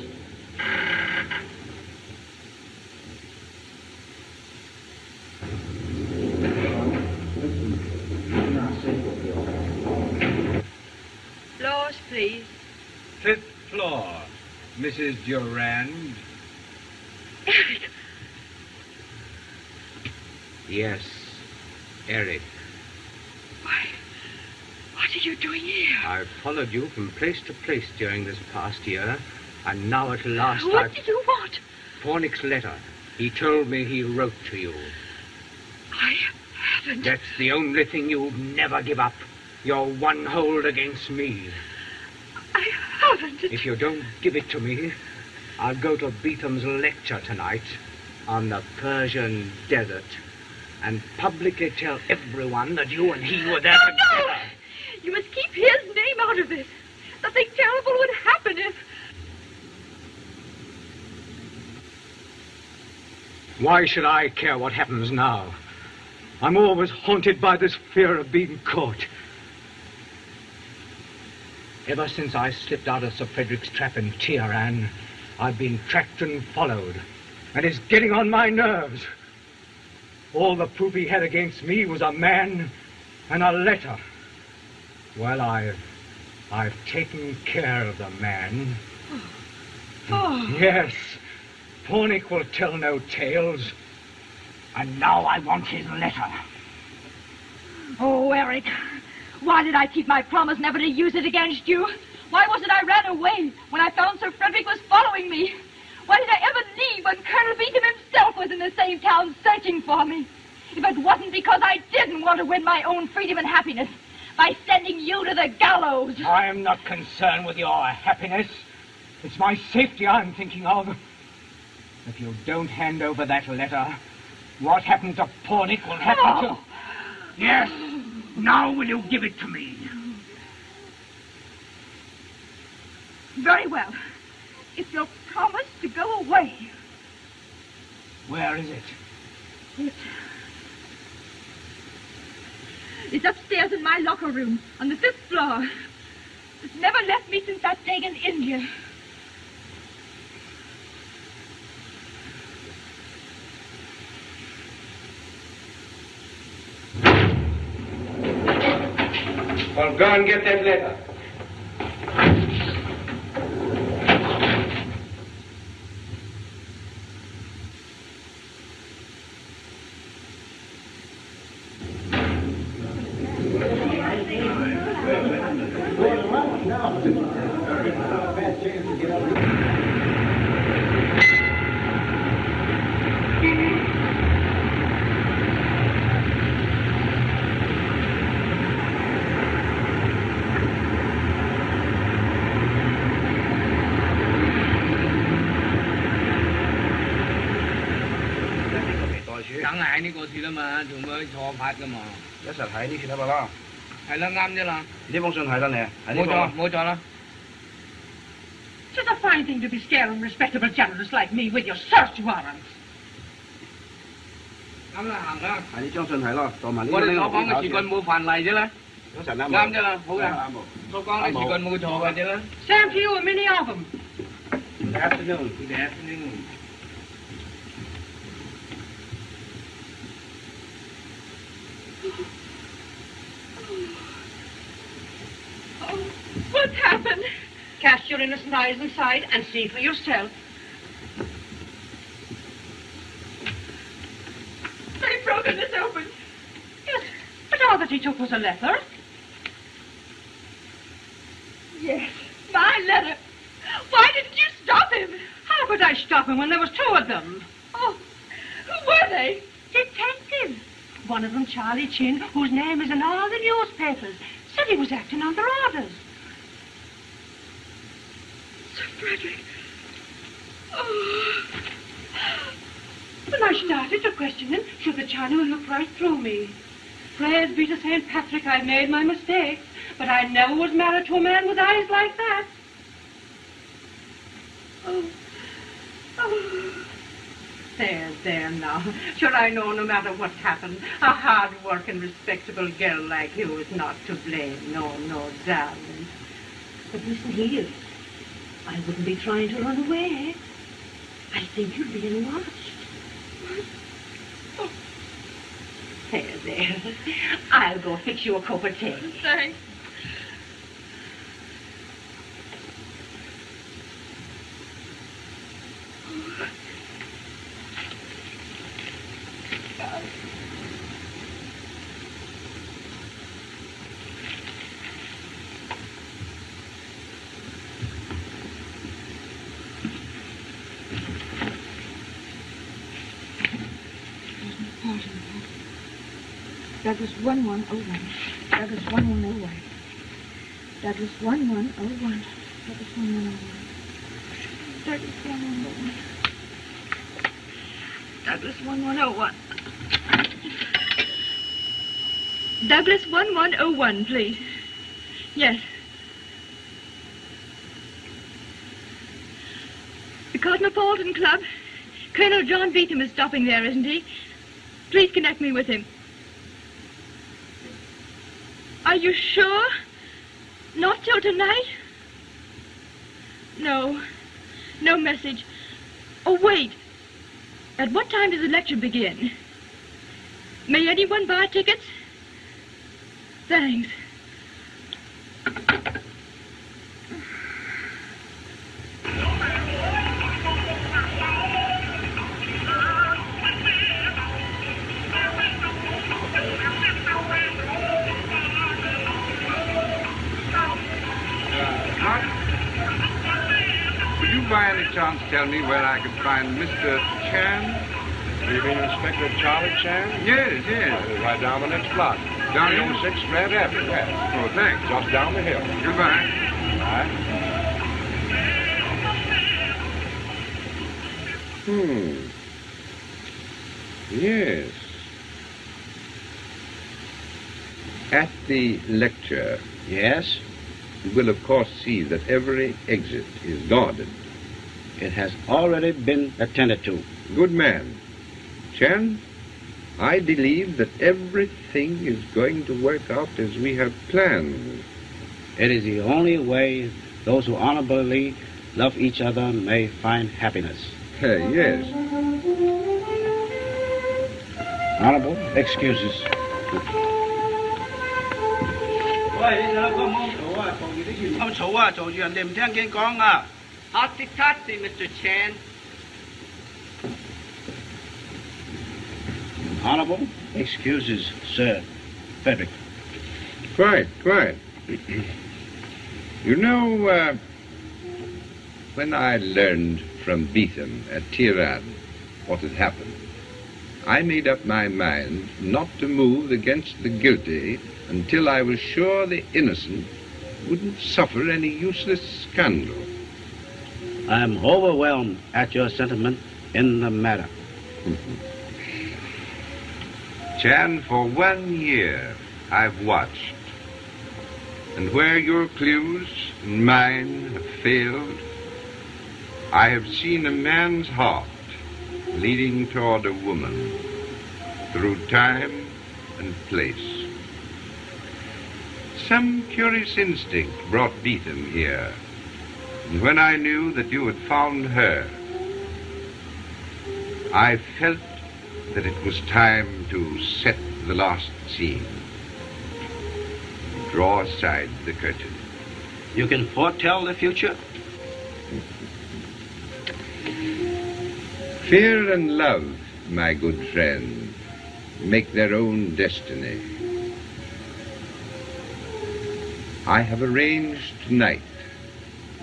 Floors, please. 5th floor, Mrs. Durand. Eric. Yes, Eric. What are you doing here? I've followed you from place to place during this past year, and now at last What did you want? Fornick's letter. He told me he wrote to you. I haven't. That's the only thing you'd never give up. Your one hold against me. I haven't. If you don't give it to me, I'll go to Beetham's lecture tonight on the Persian desert and publicly tell everyone that you and he were there together. No! You must keep his name out of this. Something terrible would happen if... Why should I care what happens now? I'm always haunted by this fear of being caught. Ever since I slipped out of Sir Frederick's trap in Tehran, I've been tracked and followed, and it's getting on my nerves. All the proof he had against me was a man And a letter. Well, I've taken care of the man. Oh. Yes. Pornick will tell no tales. And now I want his letter. Oh, Eric, why did I keep my promise never to use it against you? Why was it I ran away when I found Sir Frederick was following me? Why did I ever leave when Colonel Beetham himself was in the same town searching for me? If it wasn't because I didn't want to win my own freedom and happiness by sending you to the gallows. I am not concerned with your happiness. It's my safety I'm thinking of. If you don't hand over that letter, what happened to Pornick will happen to... Yes. Now will you give it to me? Very well. If you'll promise to go away. Where is it? It's upstairs in my locker room on the 5th floor. It's never left me since that day in India. Well, go and get that letter. It's a fine thing to be scaring respectable journalists like me with your search warrants. Same to you and many of them. Good afternoon. Good afternoon. Oh, what's happened? Cast your innocent eyes inside and see for yourself. They've broken this open. Yes, but all that he took was a letter. Yes, my letter. Why didn't you stop him? How could I stop him when there was 2 of them? Oh, who were they? Detectives. One of them, Charlie Chin, whose name is in all the newspapers, said he was acting under orders. Sir Frederick. Oh. When I started to question him, sure the Chinaman looked right through me. Praise be to St. Patrick, I made my mistakes, but I never was married to a man with eyes like that. Oh. Oh. There now. Sure, I know no matter what happened, a hard-working, respectable girl like you is not to blame. No, darling. But listen here. I wouldn't be trying to run away. I think you're being watched. Oh. There. I'll go fix you a cup of tea. Thanks. Douglas 1101. Douglas 1101. Douglas 1101. Douglas 1101. Douglas 1101. Douglas 1101. Douglas 1101, please. Yes. The Cosmopolitan Club. Colonel John Beetham is stopping there, isn't he? Please connect me with him. Are you sure? Not till tonight? No. No message. Oh, wait. At what time does the lecture begin? May anyone buy tickets? Thanks. Would you by any chance tell me where I could find Mr. Chan? You mean Inspector Charlie Chan? Yes, yes. Right down the next block. Down on here? 6 Red Avenue, yes. Oh, thanks. Just down the hill. Goodbye. Bye. Yes. At the lecture. Yes? You will, of course, see that every exit is guarded. It has already been attended to. Good man. Chan, I believe that everything is going to work out as we have planned. It is the only way those who honorably love each other may find happiness. Yes. Honorable excuses. Hotsy-totsy, Mr. Chan. Honorable excuses, Sir Frederick. Quite. You know, when I learned from Beetham at Durand what had happened, I made up my mind not to move against the guilty until I was sure the innocent wouldn't suffer any useless scandal. I am overwhelmed at your sentiment in the matter. Chan, for 1 year I've watched, and where your clues and mine have failed, I have seen a man's heart leading toward a woman through time and place. Some curious instinct brought Beetham here, and when I knew that you had found her, I felt that it was time to set the last scene. Draw aside the curtain. You can foretell the future? Fear and love, my good friend, make their own destiny. I have arranged tonight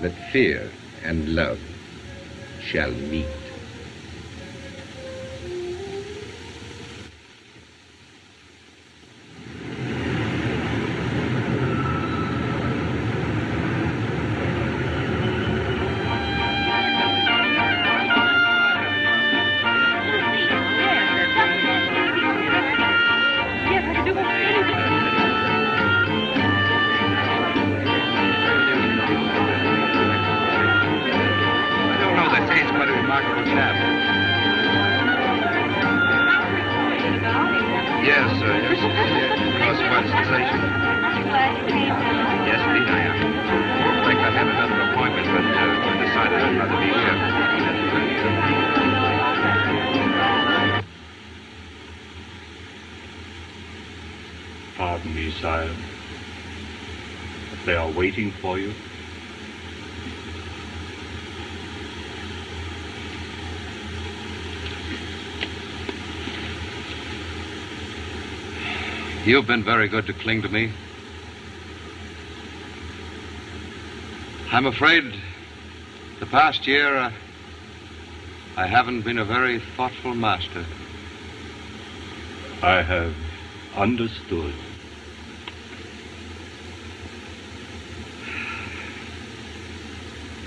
that fear and love shall meet. Pardon me, sire. They are waiting for you. You've been very good to cling to me. I'm afraid the past year I haven't been a very thoughtful master. I have understood.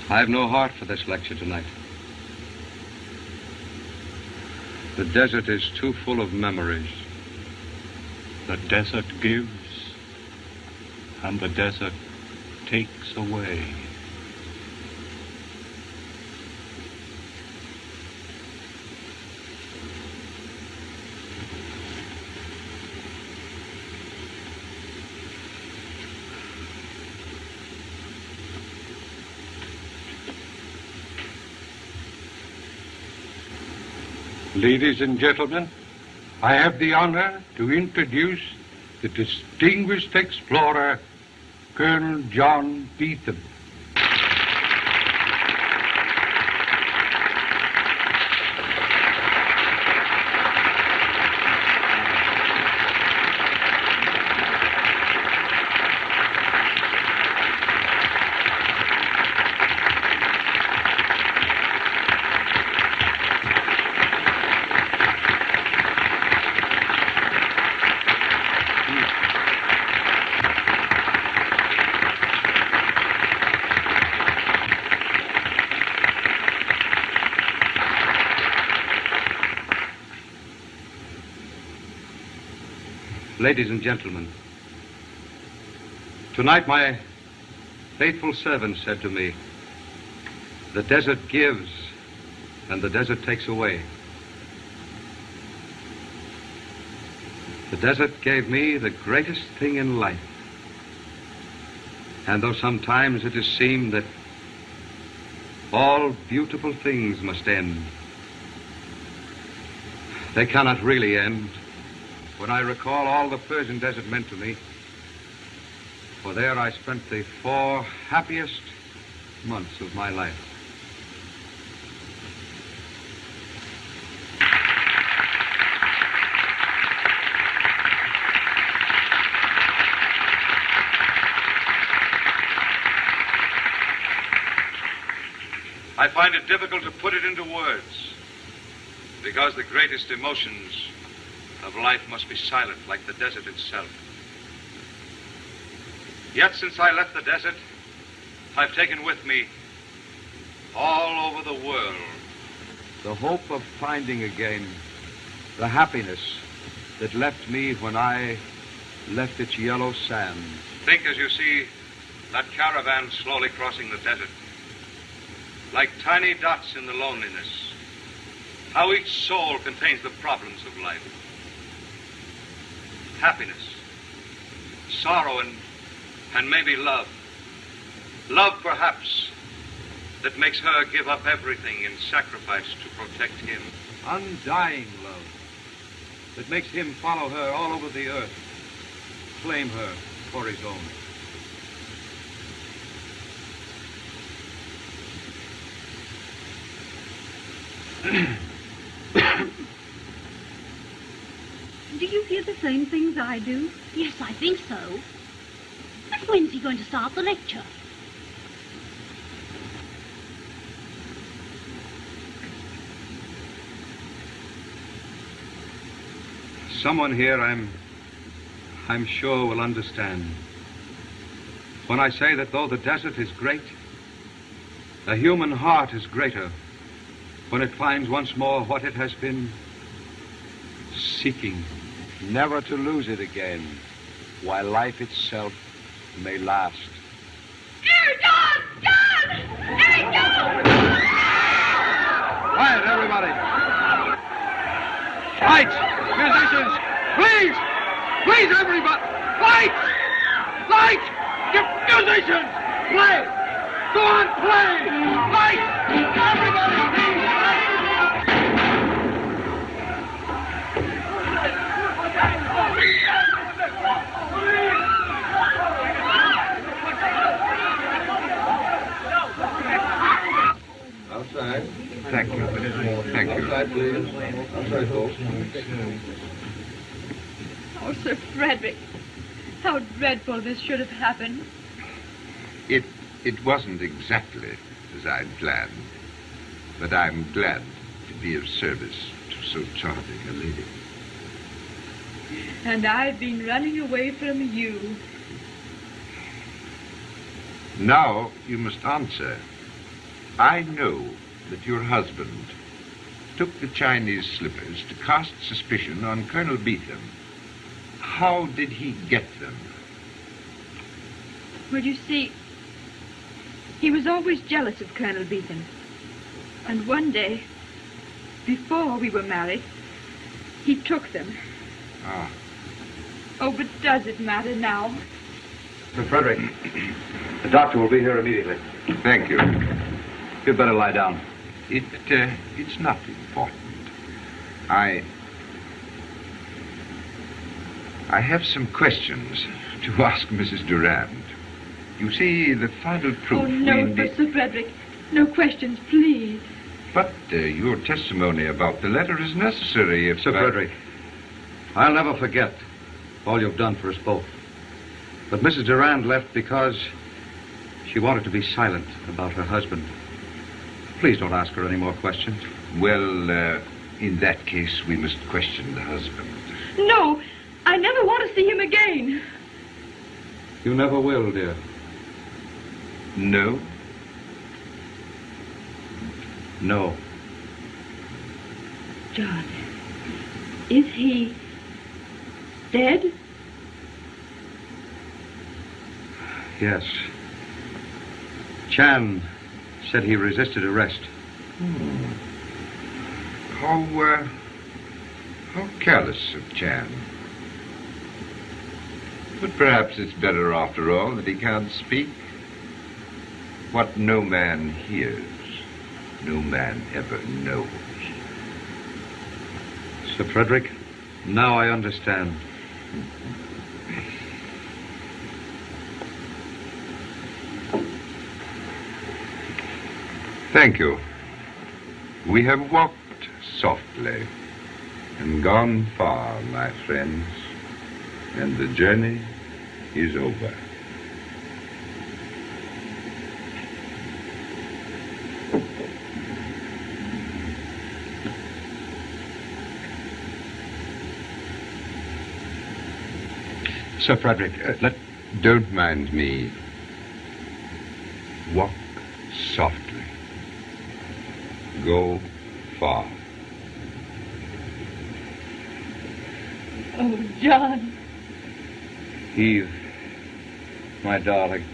I have no heart for this lecture tonight. The desert is too full of memories. The desert gives, and the desert takes away. Ladies and gentlemen, I have the honor to introduce the distinguished explorer, Colonel John Beetham. Ladies and gentlemen, tonight my faithful servant said to me, the desert gives and the desert takes away. The desert gave me the greatest thing in life. And though sometimes it has seemed that all beautiful things must end, they cannot really end. When I recall all the Persian desert meant to me, for there I spent the 4 happiest months of my life. I find it difficult to put it into words, because the greatest emotions of life must be silent, like the desert itself. Yet since I left the desert, I've taken with me all over the world the hope of finding again the happiness that left me when I left its yellow sand. Think as you see that caravan slowly crossing the desert, like tiny dots in the loneliness, how each soul contains the problems of life. Happiness, sorrow, and maybe love. Love, perhaps, that makes her give up everything in sacrifice to protect him. Undying love that makes him follow her all over the earth, claim her for his own. Do you hear the same things I do? Yes, I think so. And when's he going to start the lecture? Someone here I'm sure will understand when I say that though the desert is great, the human heart is greater when it finds once more what it has been seeking. Never to lose it again, while life itself may last. Here, John! John! Hey, John! Quiet, everybody! Lights! Musicians! Please! Please, everybody! Lights! Lights! Musicians! Play! Go on, play! Lights! Everybody, please! Outside. Thank you. Thank you. Outside, please. Outside, folks. Oh, Sir Frederick, how dreadful this should have happened. It wasn't exactly as I'd planned, but I'm glad to be of service to so charming a lady. And I've been running away from you. Now you must answer. I know that your husband took the Chinese slippers to cast suspicion on Colonel Beetham. How did he get them? Well, you see, he was always jealous of Colonel Beetham. And one day, before we were married, he took them. Ah. Oh, but does it matter now? Sir Frederick, the doctor will be here immediately. Thank you. You'd better lie down. It's not important. I I have some questions to ask Mrs. Durand. You see, the final proof... Oh, no, Sir Frederick. No questions, please. But your testimony about the letter is necessary if... Sir Frederick, I'll never forget all you've done for us both. But Mrs. Durand left because she wanted to be silent about her husband. Please don't ask her any more questions. Well, in that case, we must question the husband. No, I never want to see him again. You never will, dear. No? No. John, is he dead? Yes. Chan said he resisted arrest. How careless of Chan. But perhaps it's better, after all, that he can't speak. What no man hears, no man ever knows. Sir Frederick, now I understand. Thank you. We have walked softly and gone far, my friends, and the journey is over. Sir Frederick, Don't mind me. Walk softly. Go far. Oh, John. Eve, my darling.